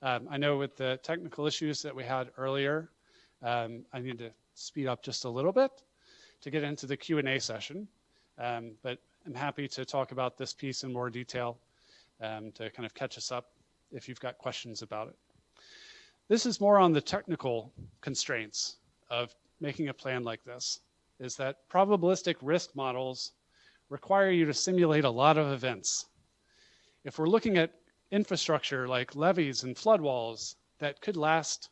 B: I know with the technical issues that we had earlier, I need to speed up just a little bit to get into the Q&A session, but I'm happy to talk about this piece in more detail to kind of catch us up if you've got questions about it. This is more on the technical constraints of making a plan like this, is that probabilistic risk models require you to simulate a lot of events. If we're looking at infrastructure like levees and flood walls that could last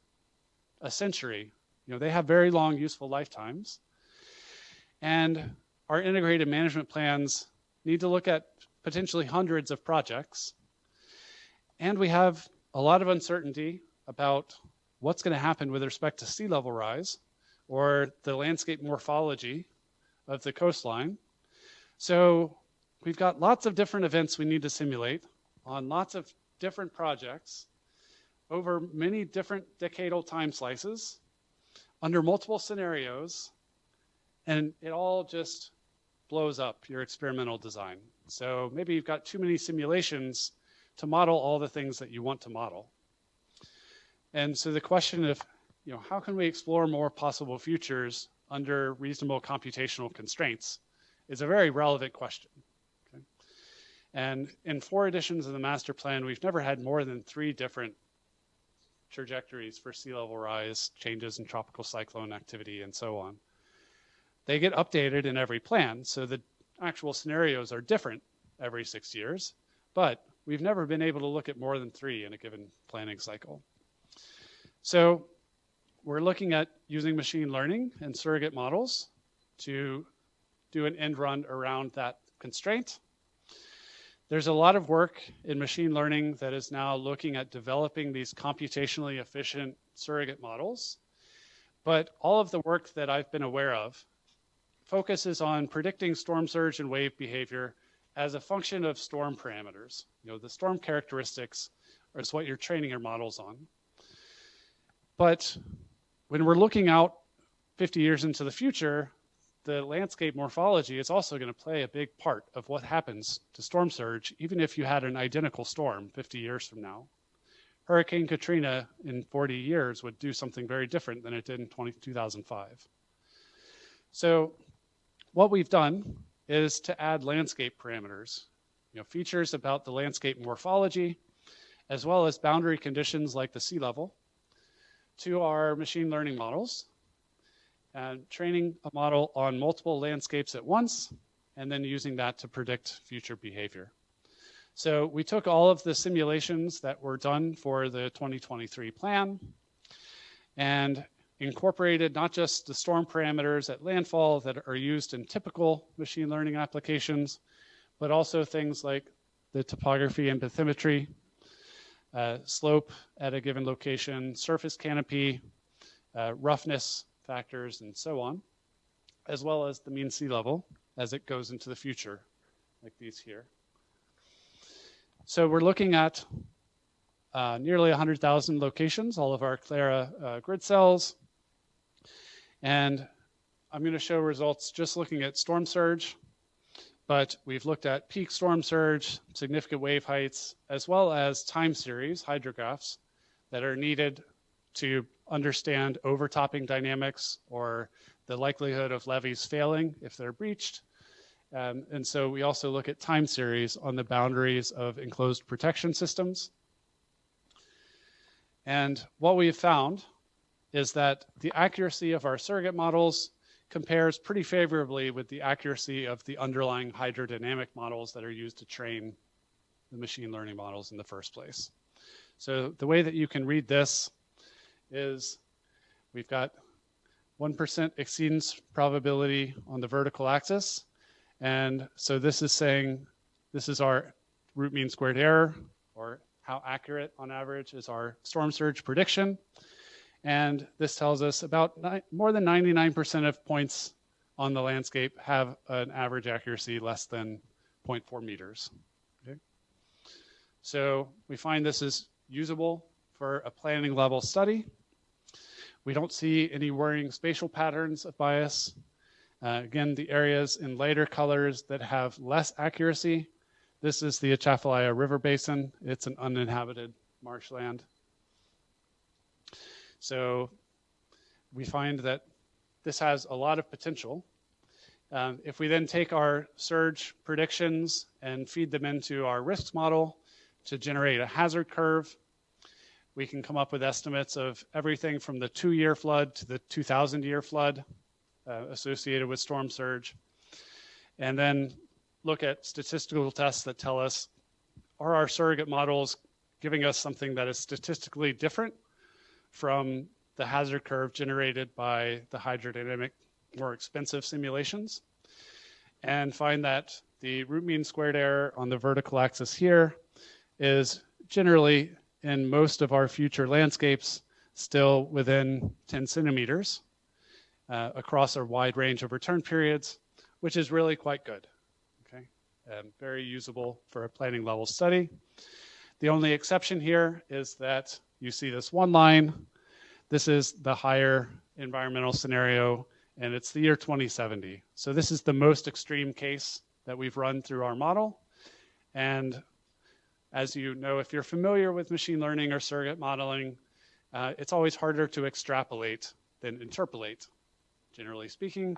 B: a century, they have very long useful lifetimes. And our integrated management plans need to look at potentially hundreds of projects. And we have a lot of uncertainty about what's going to happen with respect to sea level rise or the landscape morphology of the coastline. So we've got lots of different events we need to simulate on lots of different projects over many different decadal time slices under multiple scenarios, and it all just blows up your experimental design. So maybe you've got too many simulations to model all the things that you want to model. And so the question of, how can we explore more possible futures under reasonable computational constraints is a very relevant question. Okay? And in 4 editions of the master plan, we've never had more than 3 different trajectories for sea level rise, changes in tropical cyclone activity, and so on. They get updated in every plan, so the actual scenarios are different every 6 years, but we've never been able to look at more than 3 in a given planning cycle. So we're looking at using machine learning and surrogate models to do an end run around that constraint. There's a lot of work in machine learning that is now looking at developing these computationally efficient surrogate models, but all of the work that I've been aware of focuses on predicting storm surge and wave behavior as a function of storm parameters. The storm characteristics is what you're training your models on. But when we're looking out 50 years into the future, the landscape morphology is also going to play a big part of what happens to storm surge, even if you had an identical storm 50 years from now. Hurricane Katrina in 40 years would do something very different than it did in 2005. So what we've done is to add landscape parameters, features about the landscape morphology, as well as boundary conditions like the sea level, to our machine learning models, and training a model on multiple landscapes at once, and then using that to predict future behavior. So we took all of the simulations that were done for the 2023 plan and incorporated not just the storm parameters at landfall that are used in typical machine learning applications, but also things like the topography and bathymetry, slope at a given location, surface canopy, roughness factors, and so on, as well as the mean sea level as it goes into the future, like these here. So we're looking at nearly 100,000 locations, all of our Clara grid cells. And I'm going to show results just looking at storm surge, but we've looked at peak storm surge, significant wave heights, as well as time series hydrographs that are needed to understand overtopping dynamics or the likelihood of levees failing if they're breached. And so we also look at time series on the boundaries of enclosed protection systems. And what we have found is that the accuracy of our surrogate models compares pretty favorably with the accuracy of the underlying hydrodynamic models that are used to train the machine learning models in the first place. So the way that you can read this is we've got 1% exceedance probability on the vertical axis. And so this is saying this is our root mean squared error, or how accurate on average is our storm surge prediction. And this tells us about more than 99% of points on the landscape have an average accuracy less than 0.4 meters. Okay? So we find this is usable for a planning level study. We don't see any worrying spatial patterns of bias. Again, the areas in lighter colors that have less accuracy. This is the Atchafalaya River Basin. It's an uninhabited marshland. So we find that this has a lot of potential. If we then take our surge predictions and feed them into our risks model to generate a hazard curve, we can come up with estimates of everything from the 2-year flood to the 2,000-year flood associated with storm surge. And then look at statistical tests that tell us, are our surrogate models giving us something that is statistically different from the hazard curve generated by the hydrodynamic, more expensive simulations? And find that the root mean squared error on the vertical axis here is generally in most of our future landscapes still within 10 centimeters across a wide range of return periods, which is really quite good. Okay, very usable for a planning level study. The only exception here is that you see this one line. This is the higher environmental scenario, and it's the year 2070. So this is the most extreme case that we've run through our model. And as you know, if you're familiar with machine learning or surrogate modeling, it's always harder to extrapolate than interpolate. Generally speaking,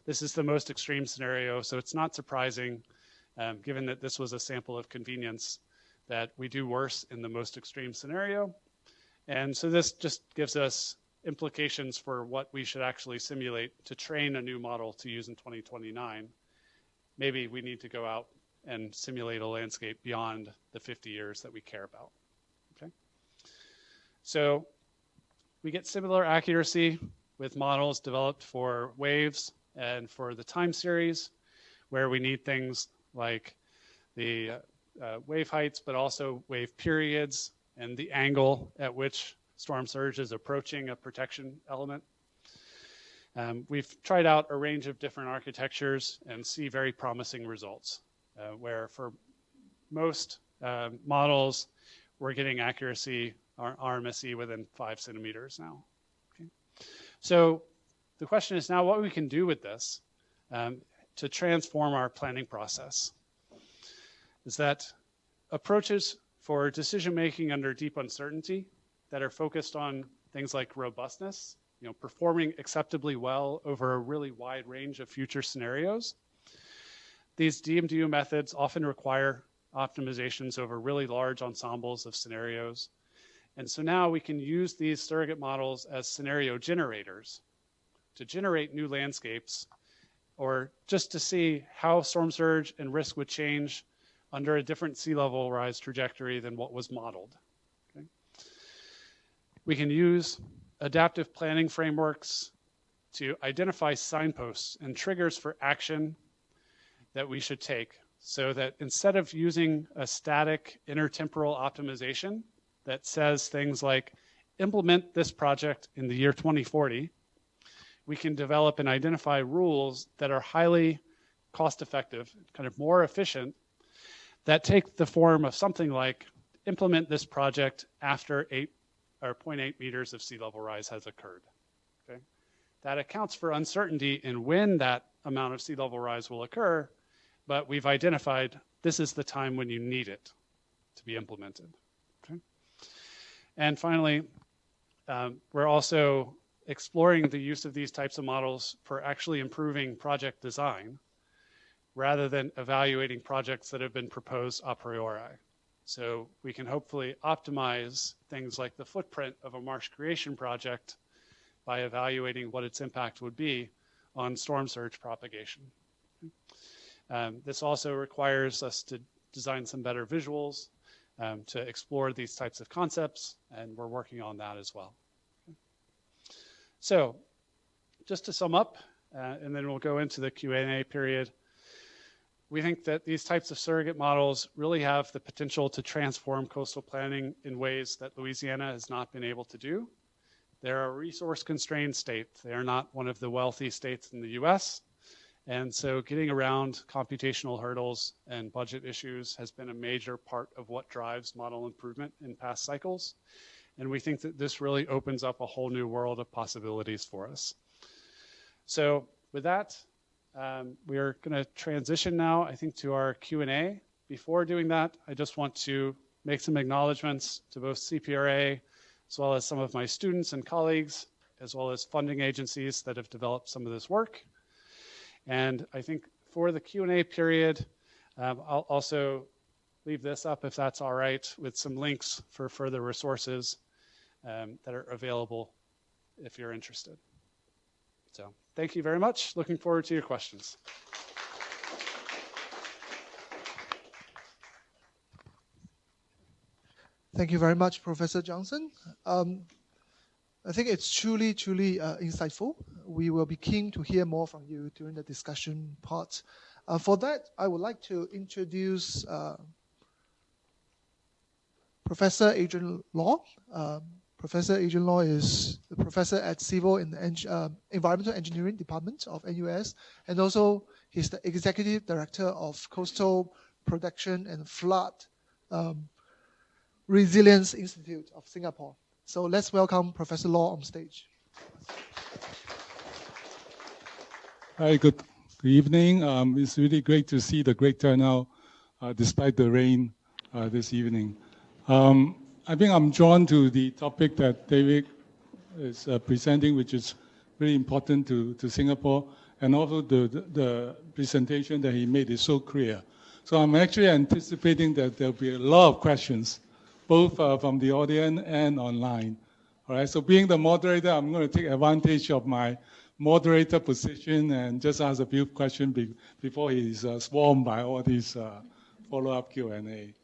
B: this is the most extreme scenario, so it's not surprising, given that this was a sample of convenience, that we do worse in the most extreme scenario. And so this just gives us implications for what we should actually simulate to train a new model to use in 2029. Maybe we need to go out and simulate a landscape beyond the 50 years that we care about. Okay. So we get similar accuracy with models developed for waves and for the time series, where we need things like the wave heights, but also wave periods and the angle at which storm surge is approaching a protection element. We've tried out a range of different architectures and see very promising results, where for most models, we're getting accuracy, RMSE, within 5 centimeters now. Okay. So the question is now what we can do with this to transform our planning process. Is that approaches for decision-making under deep uncertainty that are focused on things like robustness, performing acceptably well over a really wide range of future scenarios. These DMDU methods often require optimizations over really large ensembles of scenarios. And so now we can use these surrogate models as scenario generators to generate new landscapes, or just to see how storm surge and risk would change under a different sea level rise trajectory than what was modeled. Okay? We can use adaptive planning frameworks to identify signposts and triggers for action that we should take, so that instead of using a static intertemporal optimization that says things like, implement this project in the year 2040, we can develop and identify rules that are highly cost-effective, kind of more efficient, that take the form of something like, implement this project after 0.8 meters of sea level rise has occurred. Okay? That accounts for uncertainty in when that amount of sea level rise will occur, but we've identified this is the time when you need it to be implemented. Okay? And finally, we're also exploring the use of these types of models for actually improving project design rather than evaluating projects that have been proposed a priori. So we can hopefully optimize things like the footprint of a marsh creation project by evaluating what its impact would be on storm surge propagation. This also requires us to design some better visuals to explore these types of concepts, and we're working on that as well. So just to sum up, and then we'll go into the Q&A period, we think that these types of surrogate models really have the potential to transform coastal planning in ways that Louisiana has not been able to do. They're a resource-constrained state. They are not one of the wealthy states in the US. And so getting around computational hurdles and budget issues has been a major part of what drives model improvement in past cycles. And we think that this really opens up a whole new world of possibilities for us. So with that, we are going to transition now, I think, to our Q&A. Before doing that, I just want to make some acknowledgments to both CPRA, as well as some of my students and colleagues, as well as funding agencies that have developed some of this work. And I think for the Q&A period, I'll also leave this up, if that's all right, with some links for further resources that are available if you're interested. So thank you very much. Looking forward to your questions.
A: Thank you very much, Professor Johnson. I think it's truly insightful. We will be keen to hear more from you during the discussion part. For that, I would like to introduce Professor Adrian Law. Professor Adrian Law is the professor at Civil and Environmental Engineering Department of NUS, and also he's the Executive Director of Coastal Protection and Flood Resilience Institute of Singapore. So let's welcome Professor Law on stage.
C: Hi, good evening. It's really great to see the great turnout despite the rain this evening. I think I'm drawn to the topic that David is presenting, which is really important to Singapore, and also the presentation that he made is so clear. So I'm actually anticipating that there'll be a lot of questions, both from the audience and online. All right, so being the moderator, I'm going to take advantage of my moderator position and just ask a few questions before he's swarmed by all these follow-up Q&A.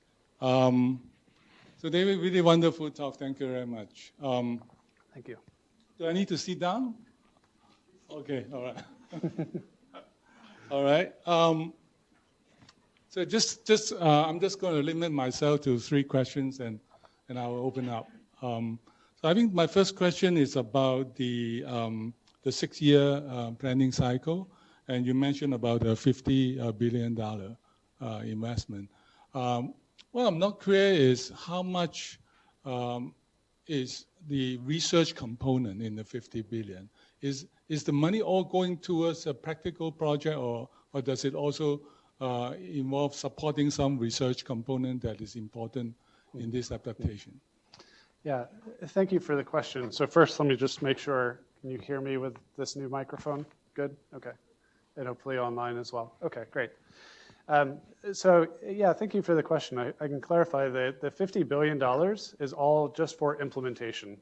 C: So David, really wonderful talk. Thank you very much.
B: Thank you.
C: Do I need to sit down? Okay, all right. All right. So I'm just going to limit myself to 3 questions, and I'll open up. So I think my first question is about the 6-year planning cycle, and you mentioned about a $50 billion investment. What I'm not clear is how much is the research component in the $50 billion? Is the money all going towards a practical project, or does it also involve supporting some research component that is important in this adaptation?
B: Yeah, thank you for the question. So first, let me just make sure, can you hear me with this new microphone? Good? Okay. And hopefully online as well. Okay, great. So yeah, thank you for the question. I can clarify that the $50 billion is all just for implementation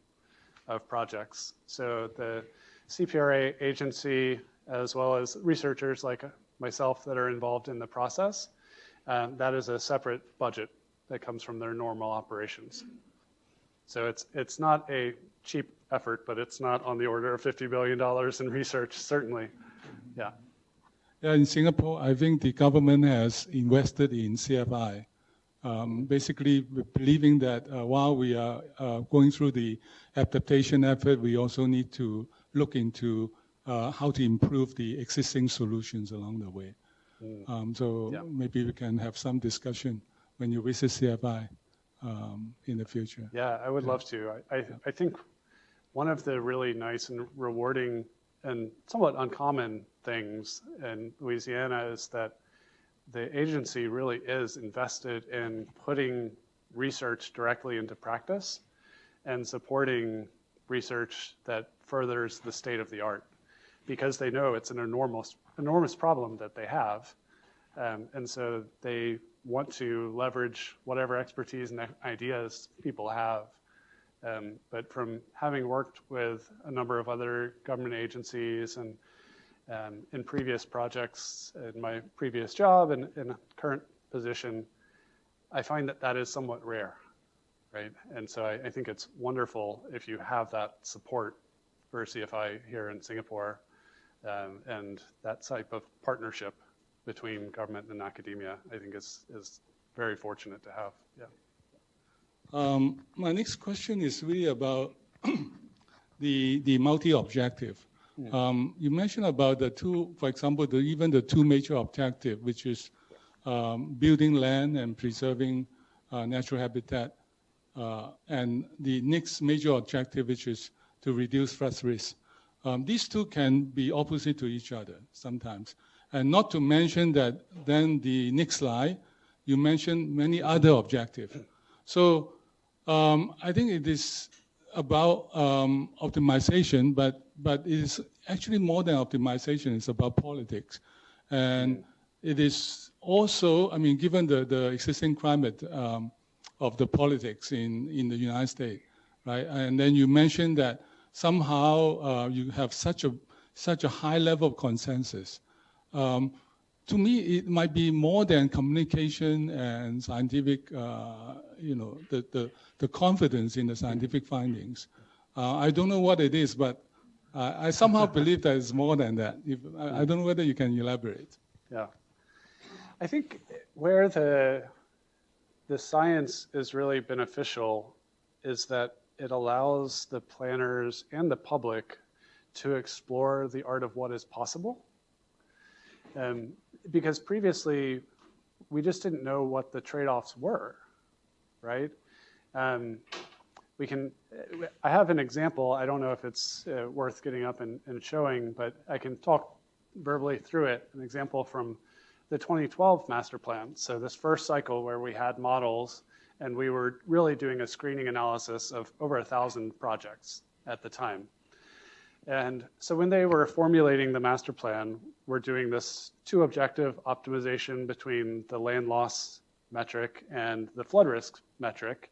B: of projects. So the CPRA agency, as well as researchers like myself that are involved in the process, that is a separate budget that comes from their normal operations. So it's not a cheap effort, but it's not on the order of $50 billion in research, certainly. Yeah.
C: Yeah, in Singapore, I think the government has invested in CFI, basically believing that while we are going through the adaptation effort, we also need to look into how to improve the existing solutions along the way. So yeah, maybe we can have some discussion when you visit CFI in the future.
B: Yeah, I would love to. I think one of the really nice and rewarding and somewhat uncommon things in Louisiana is that the agency really is invested in putting research directly into practice and supporting research that furthers the state of the art, because they know it's an enormous problem that they have. And so they want to leverage whatever expertise and ideas people have. But from having worked with a number of other government agencies and in previous projects, in my previous job and in a current position, I find that is somewhat rare, right? And so I think it's wonderful if you have that support for CFI here in Singapore, and that type of partnership between government and academia, I think is very fortunate to have. Yeah.
C: My next question is really about the multi-objective. You mentioned about the two, for example, even the two major objectives, which is building land and preserving natural habitat, and the next major objective, which is to reduce flood risk. These two can be opposite to each other sometimes. And not to mention that then the next slide, you mentioned many other objectives. So I think it is about optimization, but it is actually more than optimization. It's about politics. And it is also, I mean, given the existing climate of the politics in the United States, right? And then you mentioned that somehow you have such a high level of consensus. To me, it might be more than communication and scientific, the confidence in the scientific findings. I don't know what it is, but I somehow believe that it's more than that. I don't know whether you can elaborate.
B: Yeah. I think where the science is really beneficial is that it allows the planners and the public to explore the art of what is possible. Because previously, we just didn't know what the trade-offs were, right? I have an example. I don't know if it's worth getting up and showing, but I can talk verbally through it. An example from the 2012 master plan. So this first cycle where we had models and we were really doing a screening analysis of over 1,000 projects at the time. And so when they were formulating the master plan, we're doing this two-objective optimization between the land loss metric and the flood risk metric.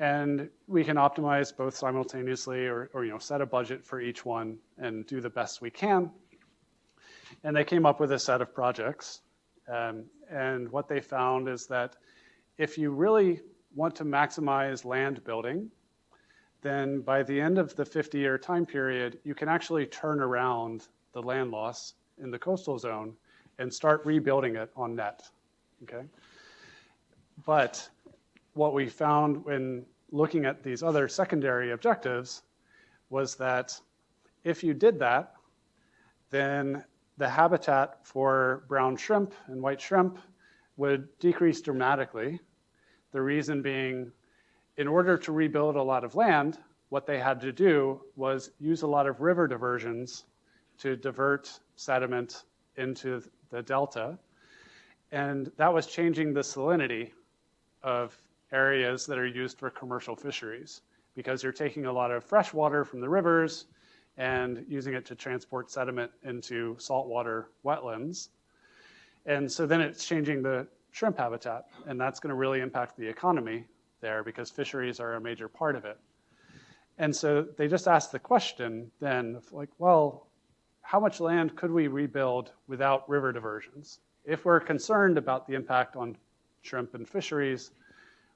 B: And we can optimize both simultaneously or set a budget for each one and do the best we can. And they came up with a set of projects. And what they found is that if you really want to maximize land building, then by the end of the 50-year time period, you can actually turn around the land loss in the coastal zone and start rebuilding it on net, okay? But what we found when looking at these other secondary objectives was that if you did that, then the habitat for brown shrimp and white shrimp would decrease dramatically. The reason being, in order to rebuild a lot of land, what they had to do was use a lot of river diversions to divert sediment into the delta. And that was changing the salinity of areas that are used for commercial fisheries, because you're taking a lot of fresh water from the rivers and using it to transport sediment into saltwater wetlands. And so then it's changing the shrimp habitat, and that's going to really impact the economy there because fisheries are a major part of it. And so they just asked the question then of like, well, how much land could we rebuild without river diversions? if we're concerned about the impact on shrimp and fisheries,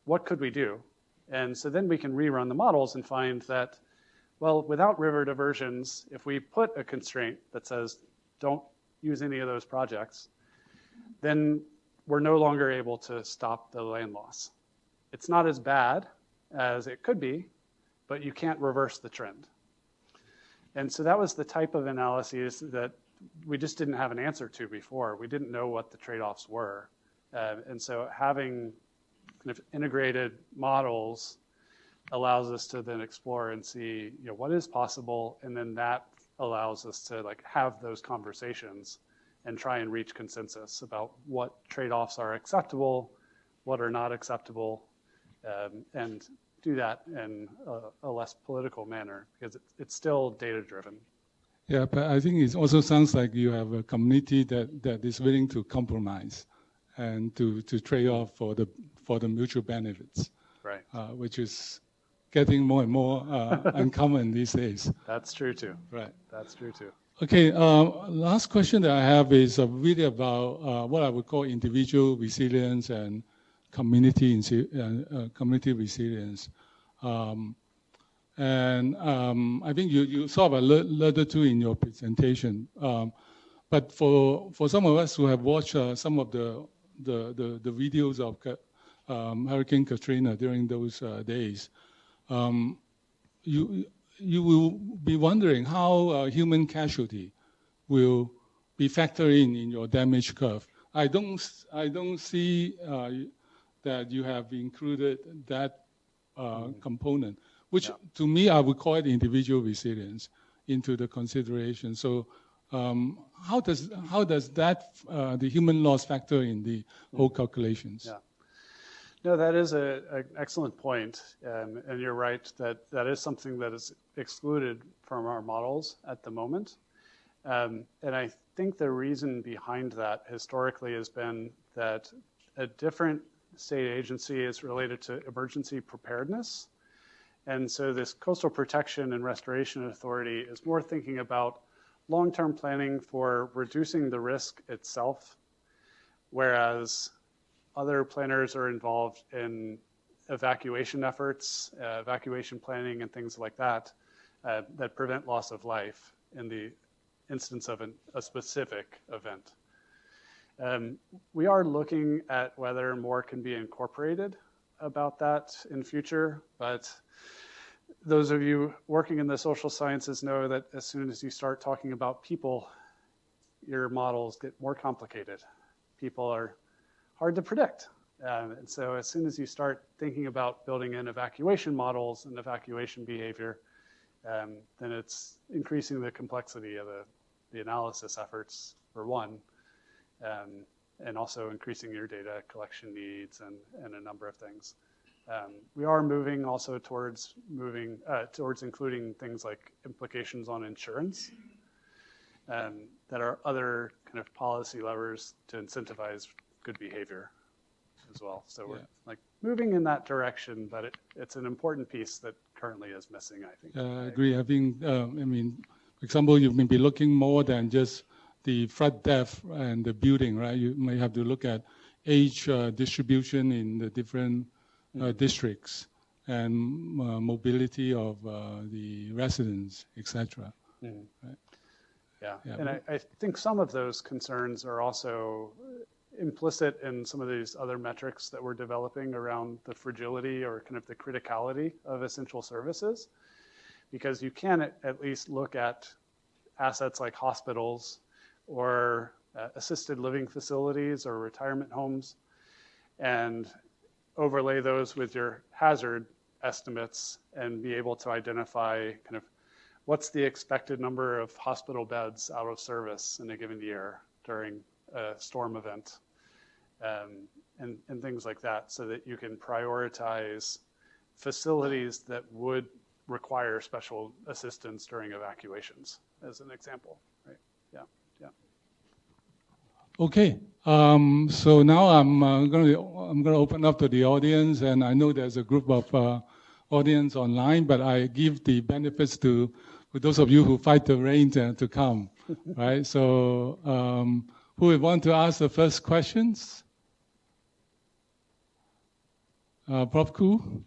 B: what could we do? And so then we can rerun the models and find that, well, without river diversions, if we put a constraint that says don't use any of those projects, then we're no longer able to stop the land loss. It's not as bad as it could be, but you can't reverse the trend. And so that was the type of analysis that we just didn't have an answer to before. We didn't know what the trade-offs were. And so having kind of integrated models allows us to then explore and see, you know, what is possible, and then that allows us to like have those conversations and try and reach consensus about what trade-offs are acceptable, what are not acceptable, and do that in a less political manner, because it's still data-driven.
C: Yeah, but I think it also sounds like you have a community that is willing to compromise and to trade off for the mutual benefits,
B: right?
C: Which is getting more and more uncommon these days.
B: That's true too.
C: Right.
B: That's true too.
C: Okay, last question that I have is really about what I would call individual resilience and community resilience. I think you sort of alluded to in your presentation. But for some of us who have watched some of the videos of Hurricane Katrina during those days, you will be wondering how human casualty will be factored in your damage curve. I don't see that you have included that component, which to me I would call it individual resilience into the consideration. So how does that the human loss factor in the whole calculations?
B: Yeah. No, that is an excellent point, and you're right that is something that is excluded from our models at the moment. And I think the reason behind that historically has been that a different state agency is related to emergency preparedness. And so this Coastal Protection and Restoration Authority is more thinking about long-term planning for reducing the risk itself, whereas other planners are involved in evacuation efforts, evacuation planning, and things like that, that prevent loss of life in the instance of a specific event. We are looking at whether more can be incorporated about that in future, but those of you working in the social sciences know that as soon as you start talking about people, your models get more complicated. People are hard to predict. And so as soon as you start thinking about building in evacuation models and evacuation behavior, then it's increasing the complexity of the analysis efforts, for one, and also increasing your data collection needs and a number of things. We are moving also towards including things like implications on insurance that are other kind of policy levers to incentivize good behavior as well. So we're like moving in that direction, but it's an important piece that currently is missing, I think.
C: I agree. I think, for example, you may be looking more than just the flood depth and the building, right? You may have to look at age distribution in the different districts and mobility of the residents, etc.
B: Mm-hmm.
C: Right?
B: Yeah, and I think some of those concerns are also implicit in some of these other metrics that we're developing around the fragility or kind of the criticality of essential services, because you can at least look at assets like hospitals or assisted living facilities or retirement homes and overlay those with your hazard estimates and be able to identify kind of what's the expected number of hospital beds out of service in a given year during a storm event, and things like that, so that you can prioritize facilities that would require special assistance during evacuations, as an example, right? Yeah.
C: Okay, so now I'm going to open up to the audience, and I know there's a group of audience online, but I give the benefits to those of you who fight the rain to come, right? So Who would want to ask the first questions? Prof. Koo?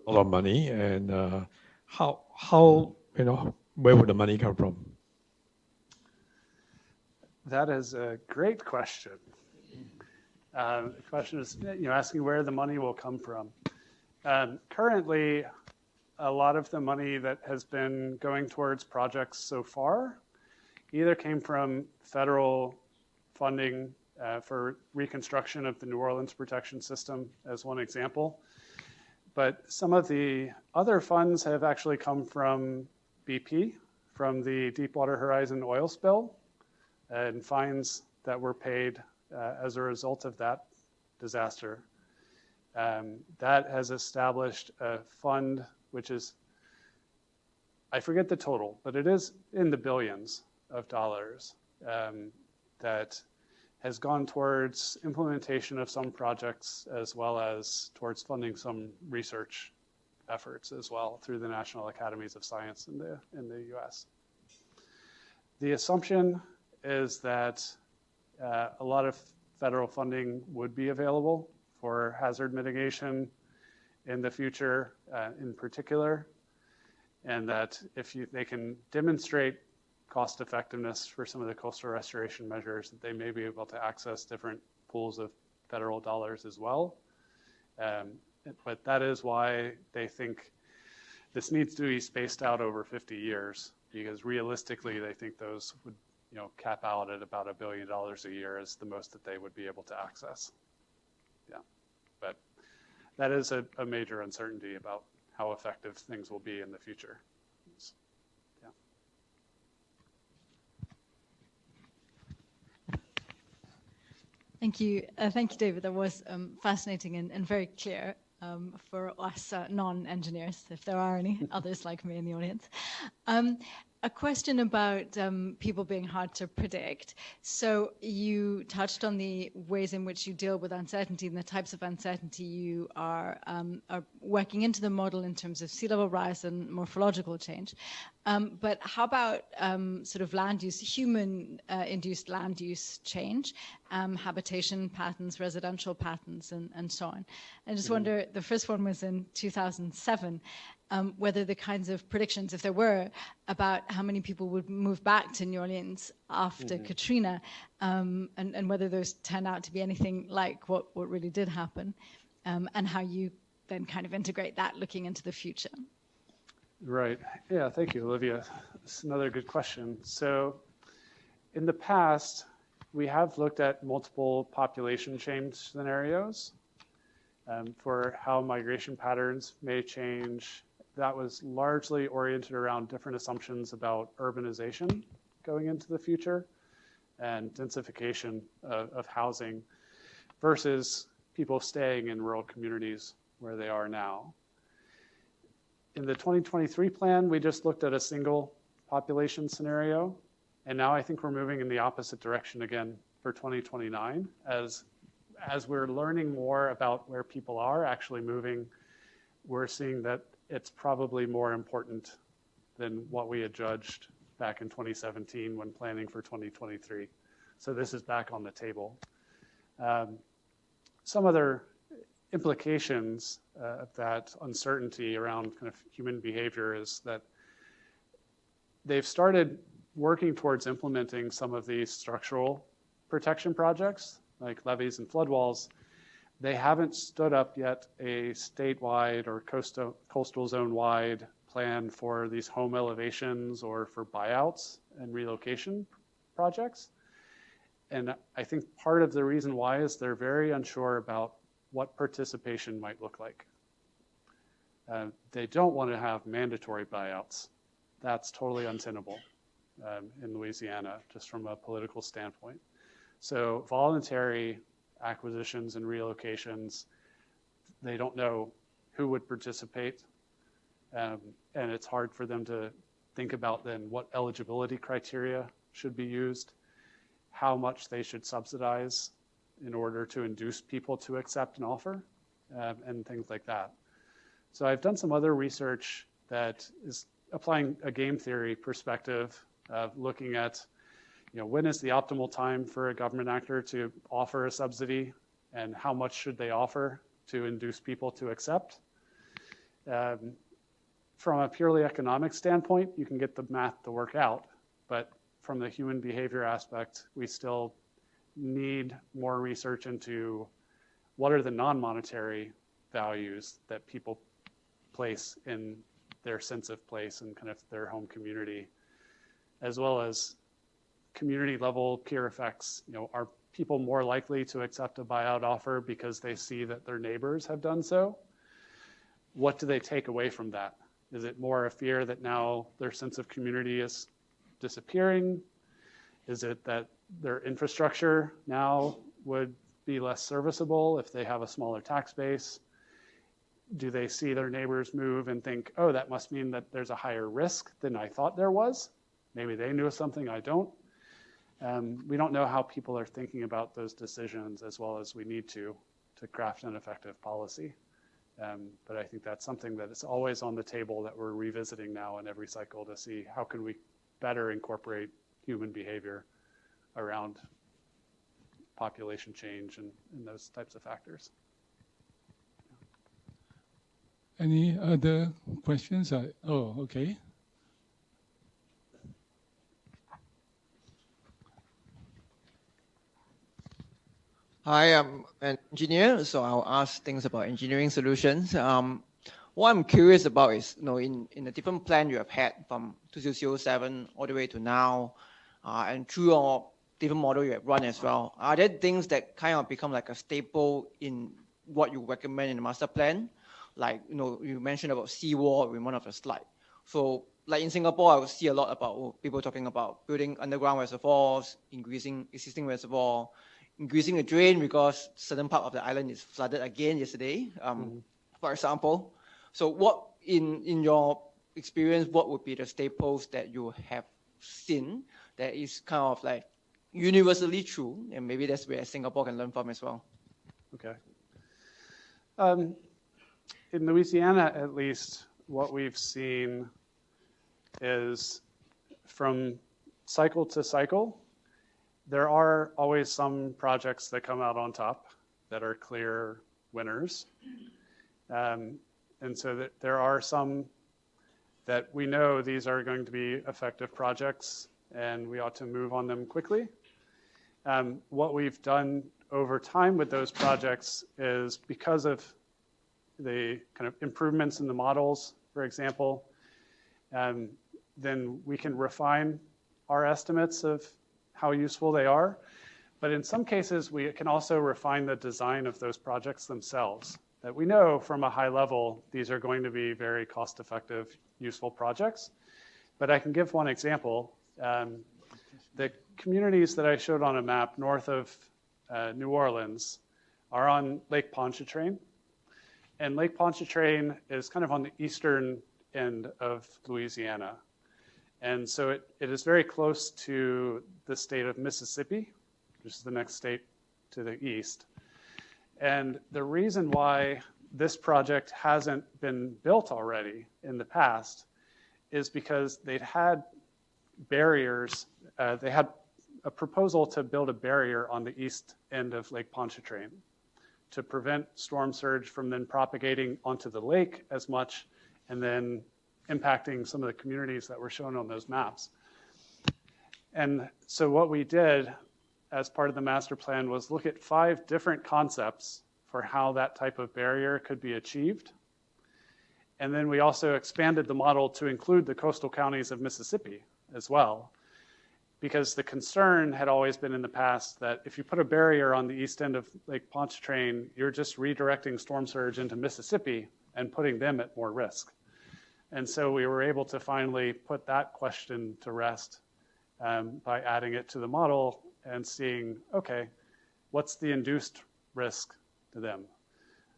D: A lot of money, and how where would the money come from?
B: That is a great question. The question is, asking where the money will come from. Currently, a lot of the money that has been going towards projects so far either came from federal funding for reconstruction of the New Orleans protection system, as one example. But some of the other funds have actually come from BP, from the Deepwater Horizon oil spill, and fines that were paid as a result of that disaster. That has established a fund which is, I forget the total, but it is in the billions of dollars that has gone towards implementation of some projects as well as towards funding some research efforts as well through the National Academies of Science in the US. The assumption is that a lot of federal funding would be available for hazard mitigation in the future in particular, and that if they can demonstrate cost effectiveness for some of the coastal restoration measures, that they may be able to access different pools of federal dollars as well. But that is why they think this needs to be spaced out over 50 years, because realistically they think those would cap out at about $1 billion a year as the most that they would be able to access. Yeah, but that is a major uncertainty about how effective things will be in the future.
E: Thank you, David. That was fascinating and very clear for us non-engineers, if there are any others like me in the audience. A question about people being hard to predict. So you touched on the ways in which you deal with uncertainty and the types of uncertainty you are working into the model in terms of sea level rise and morphological change. But how about sort of land use, human-induced land use change, habitation patterns, residential patterns, and so on? I just wonder, the first one was in 2007, whether the kinds of predictions, if there were, about how many people would move back to New Orleans after Katrina, and whether those turned out to be anything like what really did happen, and how you then kind of integrate that looking into the future.
B: Right. Yeah, thank you, Olivia. That's another good question. So in the past, we have looked at multiple population change scenarios for how migration patterns may change. That was largely oriented around different assumptions about urbanization going into the future and densification of housing versus people staying in rural communities where they are now. In the 2023 plan, we just looked at a single population scenario, and now I think we're moving in the opposite direction again for 2029. As we're learning more about where people are actually moving, we're seeing that it's probably more important than what we had judged back in 2017 when planning for 2023. So this is back on the table. Some other implications of that uncertainty around kind of human behavior is that they've started working towards implementing some of these structural protection projects like levees and floodwalls. They haven't stood up yet a statewide or coastal zone-wide plan for these home elevations or for buyouts and relocation projects. And I think part of the reason why is they're very unsure about what participation might look like. They don't want to have mandatory buyouts. That's totally untenable in Louisiana, just from a political standpoint. So voluntary acquisitions and relocations, they don't know who would participate. And it's hard for them to think about then what eligibility criteria should be used, how much they should subsidize in order to induce people to accept an offer and things like that. So I've done some other research that is applying a game theory perspective of looking at, when is the optimal time for a government actor to offer a subsidy and how much should they offer to induce people to accept. From a purely economic standpoint, you can get the math to work out, but from the human behavior aspect, we still need more research into what are the non-monetary values that people place in their sense of place and kind of their home community, as well as community level peer effects. Are people more likely to accept a buyout offer because they see that their neighbors have done so? What do they take away from that? Is it more a fear that now their sense of community is disappearing? Is it that their infrastructure now would be less serviceable if they have a smaller tax base? Do they see their neighbors move and think, oh, that must mean that there's a higher risk than I thought there was? Maybe they knew something I don't. We don't know how people are thinking about those decisions as well as we need to craft an effective policy. But I think that's something that is always on the table that we're revisiting now in every cycle to see how can we better incorporate human behavior around population change and those types of factors.
C: Any other questions? Oh, okay.
F: Hi, I'm an engineer, so I'll ask things about engineering solutions. What I'm curious about is, in the different plan you have had from 2007 all the way to now, and through your different model you have run as well, are there things that kind of become like a staple in what you recommend in the master plan? Like, you mentioned about seawall in one of the slides. So, like in Singapore, I would see a lot about people talking about building underground reservoirs, increasing existing reservoir, increasing a drain because certain part of the island is flooded again yesterday, for example. So what, in your experience, what would be the staples that you have seen that is kind of like universally true, and maybe that's where Singapore can learn from as well?
B: Okay. In Louisiana, at least, what we've seen is from cycle to cycle, there are always some projects that come out on top that are clear winners. And so there are some that we know these are going to be effective projects and we ought to move on them quickly. What we've done over time with those projects is because of the kind of improvements in the models, for example, then we can refine our estimates of how useful they are. But in some cases, we can also refine the design of those projects themselves. That we know from a high level, these are going to be very cost-effective, useful projects. But I can give one example. The communities that I showed on a map north of New Orleans are on Lake Pontchartrain. And Lake Pontchartrain is kind of on the eastern end of Louisiana. And so it is very close to the state of Mississippi, which is the next state to the east. And the reason why this project hasn't been built already in the past is because they'd had barriers. They had a proposal to build a barrier on the east end of Lake Pontchartrain to prevent storm surge from then propagating onto the lake as much and then impacting some of the communities that were shown on those maps. And so what we did as part of the master plan was look at 5 different concepts for how that type of barrier could be achieved. And then we also expanded the model to include the coastal counties of Mississippi as well, because the concern had always been in the past that if you put a barrier on the east end of Lake Pontchartrain, you're just redirecting storm surge into Mississippi and putting them at more risk. And so we were able to finally put that question to rest by adding it to the model and seeing, okay, what's the induced risk to them?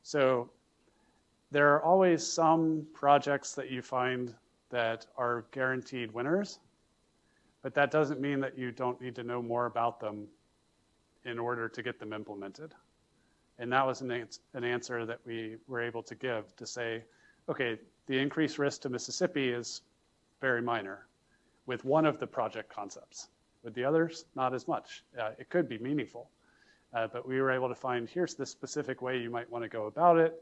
B: So there are always some projects that you find that are guaranteed winners, but that doesn't mean that you don't need to know more about them in order to get them implemented. And that was an answer that we were able to give to say, okay, the increased risk to Mississippi is very minor with one of the project concepts. With the others, not as much. It could be meaningful. But we were able to find, here's the specific way you might want to go about it.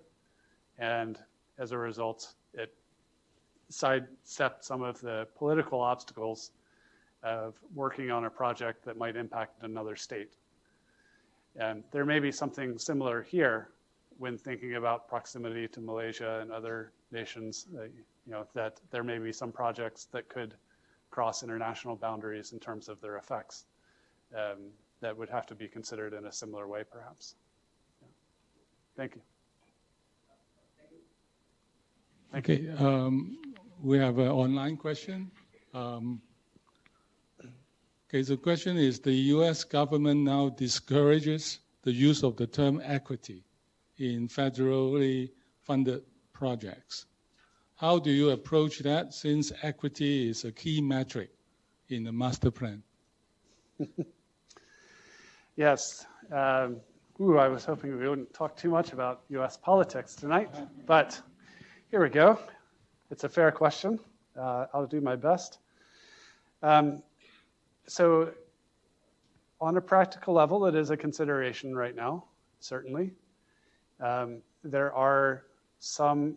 B: And as a result, it sidestepped some of the political obstacles of working on a project that might impact another state. And there may be something similar here when thinking about proximity to Malaysia and other nations, that there may be some projects that could cross international boundaries in terms of their effects that would have to be considered in a similar way, perhaps. Yeah. Thank you.
C: Okay, we have an online question. Okay, so the question is, the US government now discourages the use of the term equity in federally funded projects. How do you approach that, since equity is a key metric in the master plan?
B: Yes. I was hoping we wouldn't talk too much about US politics tonight, but here we go. It's a fair question. I'll do my best. So on a practical level, it is a consideration right now, certainly. There are some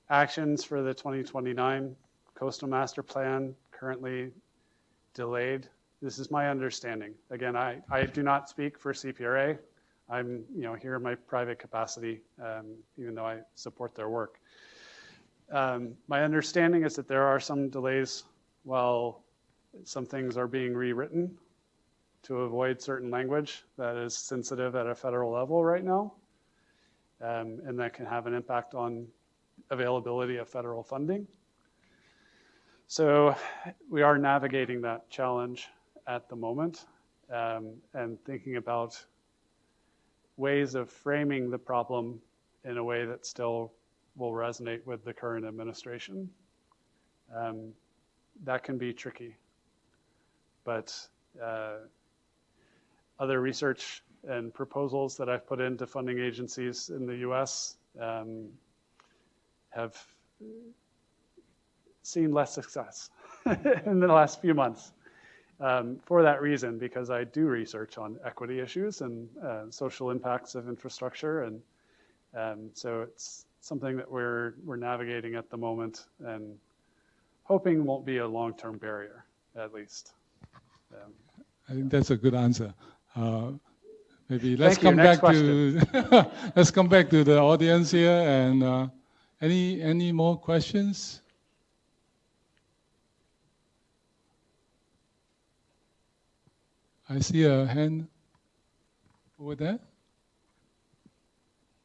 B: actions for the 2029 Coastal Master Plan currently delayed. This is my understanding. Again, I do not speak for CPRA. I'm here in my private capacity, even though I support their work. My understanding is that there are some delays while some things are being rewritten to avoid certain language that is sensitive at a federal level right now, and that can have an impact on availability of federal funding. So we are navigating that challenge at the moment, and thinking about ways of framing the problem in a way that still will resonate with the current administration. That can be tricky. But other research and proposals that I've put into funding agencies in the US have seen less success in the last few months. For that reason, because I do research on equity issues and social impacts of infrastructure, and so it's something that we're navigating at the moment and hoping won't be a long-term barrier, at least.
C: I think that's a good answer. Maybe let's come back to let's come back to the audience here. And any more questions? I see a hand over there.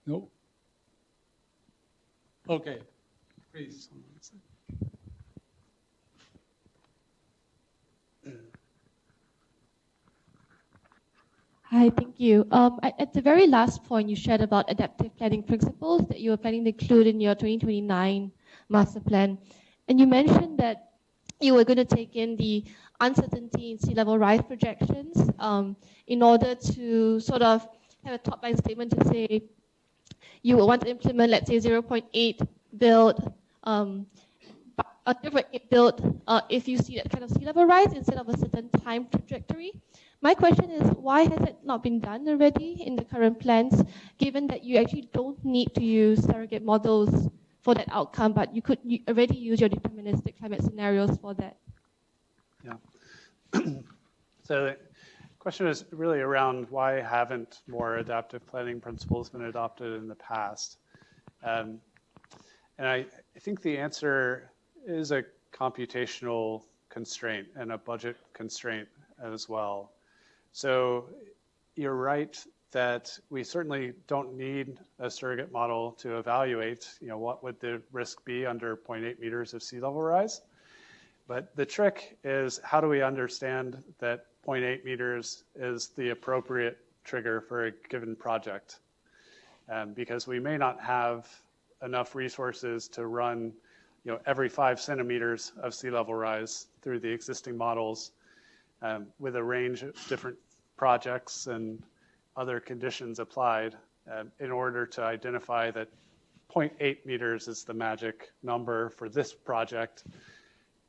C: No. Okay, please.
G: Hi, thank you. At the very last point, you shared about adaptive planning principles that you were planning to include in your 2029 master plan. And you mentioned that you were going to take in the uncertainty in sea level rise projections in order to sort of have a top-line statement to say you would want to implement, let's say, 0.8 build, a 0.8 build if you see that kind of sea level rise instead of a certain time trajectory. My question is, why has it not been done already in the current plans, given that you actually don't need to use surrogate models for that outcome, but you could already use your deterministic climate scenarios for that?
B: Yeah. So the question is really around why haven't more adaptive planning principles been adopted in the past? And I think the answer is a computational constraint and a budget constraint as well. So you're right that we certainly don't need a surrogate model to evaluate, what would the risk be under 0.8 meters of sea level rise. But the trick is, how do we understand that 0.8 meters is the appropriate trigger for a given project? Because we may not have enough resources to run, every 5 centimeters of sea level rise through the existing models with a range of different projects and other conditions applied in order to identify that 0.8 meters is the magic number for this project.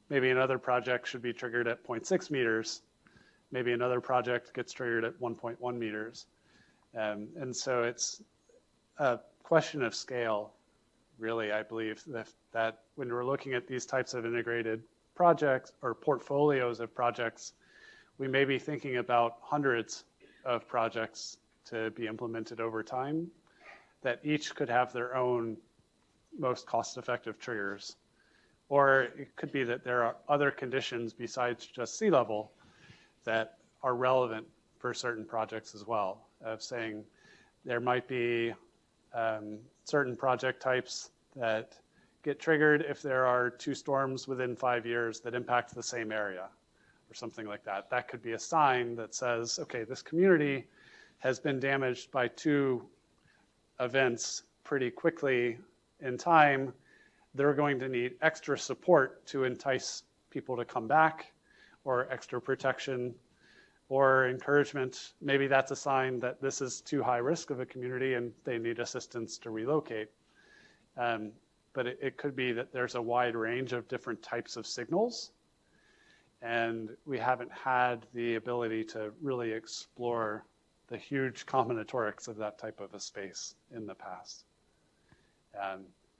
B: Maybe another project should be triggered at 0.6 meters. Maybe another project gets triggered at 1.1 meters. And so it's a question of scale, really, I believe, that when we're looking at these types of integrated projects or portfolios of projects, we may be thinking about hundreds of projects to be implemented over time that each could have their own most cost-effective triggers. Or it could be that there are other conditions besides just sea level that are relevant for certain projects as well, of saying there might be certain project types that get triggered if there are 2 storms within 5 years that impact the same area or something like that. That could be a sign that says, okay, this community has been damaged by 2 events pretty quickly in time. They're going to need extra support to entice people to come back, or extra protection or encouragement. Maybe that's a sign that this is too high risk of a community and they need assistance to relocate. But it could be that there's a wide range of different types of signals, and we haven't had the ability to really explore the huge combinatorics of that type of a space in the past.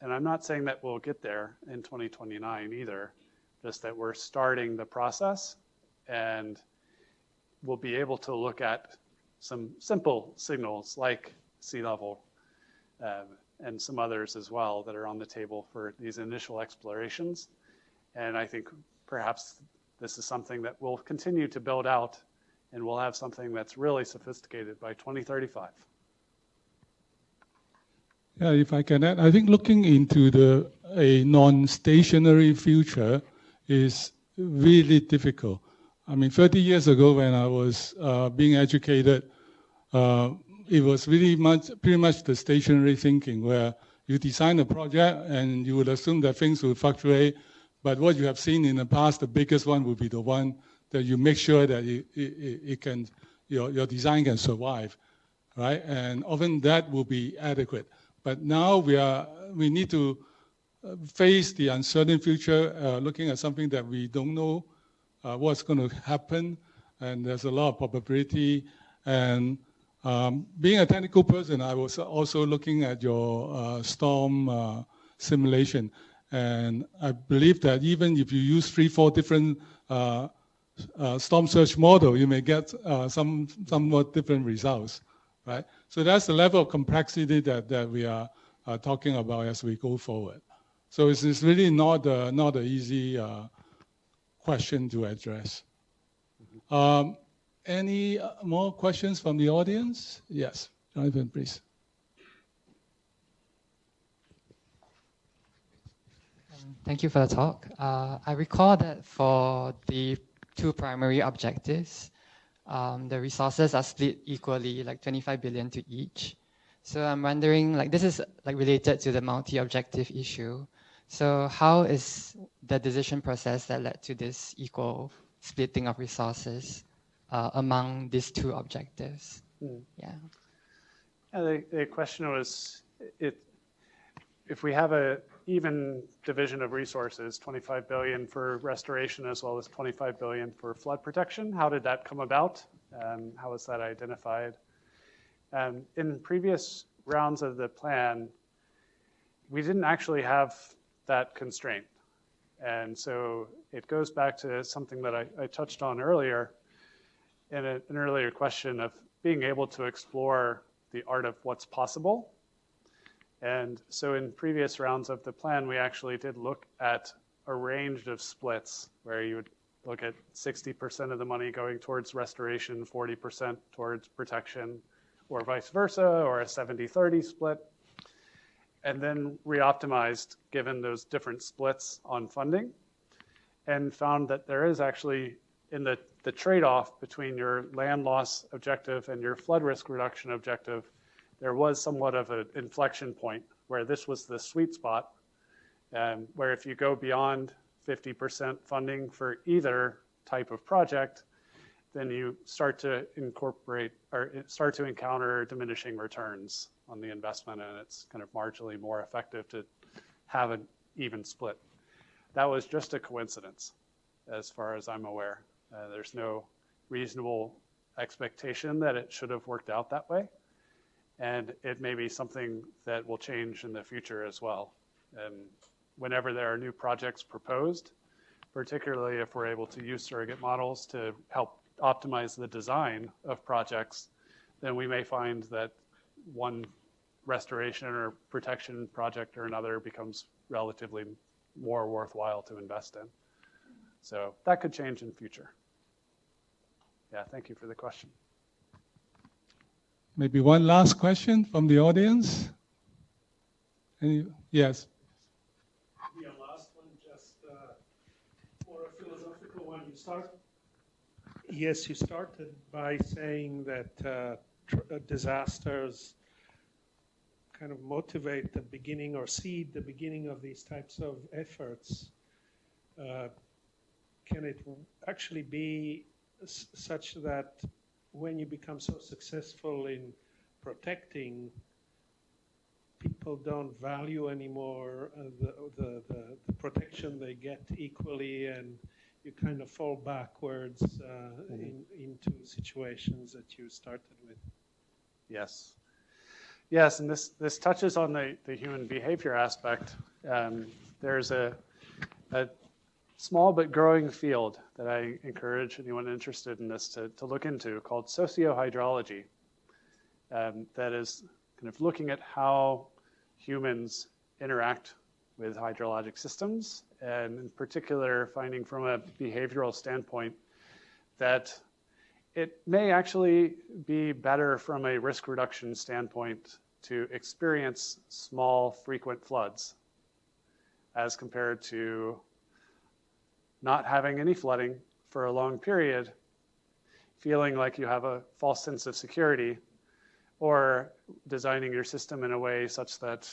B: And I'm not saying that we'll get there in 2029 either, just that we're starting the process, and we'll be able to look at some simple signals like sea level and some others as well that are on the table for these initial explorations. And I think perhaps this is something that we'll continue to build out, and we'll have something that's really sophisticated by 2035.
C: Yeah, if I can add, I think looking into a non-stationary future is really difficult. I mean, 30 years ago when I was being educated, it was really pretty much the stationary thinking, where you design a project and you would assume that things will fluctuate, but what you have seen in the past, the biggest one will be the one that you make sure that your design can survive, right? And often that will be adequate. But now we need to face the uncertain future, looking at something that we don't know what's going to happen, and there's a lot of probability. And being a technical person, I was also looking at your storm simulation, and I believe that even if you use 3-4 different storm surge model, you may get somewhat different results, right? So that's the level of complexity that we are talking about as we go forward. So it's really not an easy question to address. Any more questions from the audience? Yes, Jonathan, please.
H: Thank you for the talk. I recall that for the 2 primary objectives, the resources are split equally, like 25 billion to each. So I'm wondering, like, this is like related to the multi-objective issue. So how is the decision process that led to this equal splitting of resources among these 2 objectives? Yeah.
B: The question was, if we have a even division of resources, 25 billion for restoration as well as 25 billion for flood protection, how did that come about? How was that identified? In previous rounds of the plan, we didn't actually have that constraint. And so it goes back to something that I touched on earlier in an earlier question of being able to explore the art of what's possible. And so in previous rounds of the plan, we actually did look at a range of splits where you would look at 60% of the money going towards restoration, 40% towards protection, or vice versa, or a 70-30 split. And then re-optimized given those different splits on funding, and found that there is actually, in the trade-off between your land loss objective and your flood risk reduction objective, there was somewhat of an inflection point where this was the sweet spot, where if you go beyond 50% funding for either type of project, then you start to incorporate or start to encounter diminishing returns on the investment, and it's kind of marginally more effective to have an even split. That was just a coincidence, as far as I'm aware. There's no reasonable expectation that it should have worked out that way, and it may be something that will change in the future as well. And whenever there are new projects proposed, particularly if we're able to use surrogate models to help optimize the design of projects, then we may find that one restoration or protection project or another becomes relatively more worthwhile to invest in. So that could change in the future. Yeah, thank you for the question.
C: Maybe one last question from the audience. Yes.
I: Yeah, last one, just more a philosophical one. You started by saying that disasters kind of motivate the beginning or seed the beginning of these types of efforts. Can it actually be such that when you become so successful in protecting, people don't value anymore the protection they get equally, and you kind of fall backwards into situations that you started with?
B: Yes. Yes, and this touches on the human behavior aspect. There's a small but growing field that I encourage anyone interested in this to look into, called sociohydrology. That is kind of looking at how humans interact with hydrologic systems, and in particular finding from a behavioral standpoint that it may actually be better from a risk reduction standpoint to experience small, frequent floods as compared to not having any flooding for a long period, feeling like you have a false sense of security, or designing your system in a way such that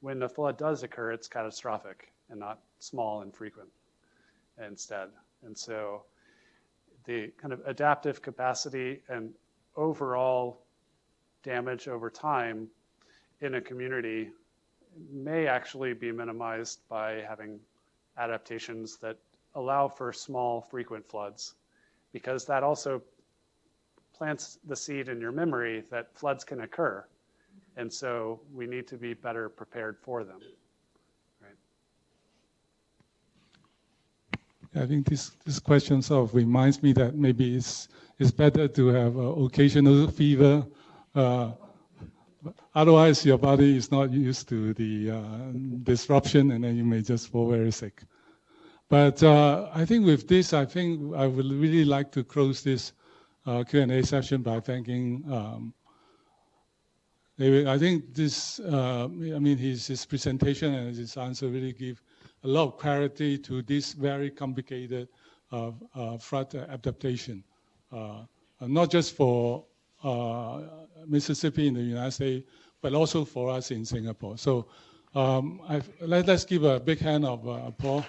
B: when the flood does occur, it's catastrophic and not small and frequent instead. And so the kind of adaptive capacity and overall damage over time in a community may actually be minimized by having adaptations that allow for small, frequent floods, because that also plants the seed in your memory that floods can occur. And so we need to be better prepared for them.
C: I think this question sort of reminds me that maybe it's better to have occasional fever. Otherwise, your body is not used to the disruption, and then you may just fall very sick. But I think with this, I think I would really like to close this Q&A session by thanking David. I think this, his presentation and his answer really give a lot of clarity to this very complicated flood adaptation, not just for Mississippi in the United States, but also for us in Singapore. So let's give a big hand of applause.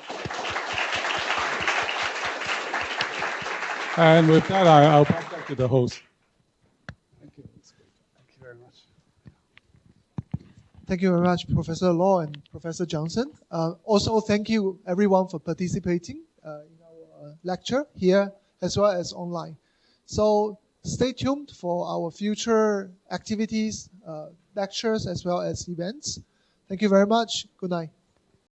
C: And with that, I'll pass back to the host.
B: Thank you. Thank you very much.
A: Thank you very much, Professor Law and Professor Johnson. Also, thank you everyone for participating in our lecture here as well as online. So stay tuned for our future activities, lectures, as well as events. Thank you very much. Good night.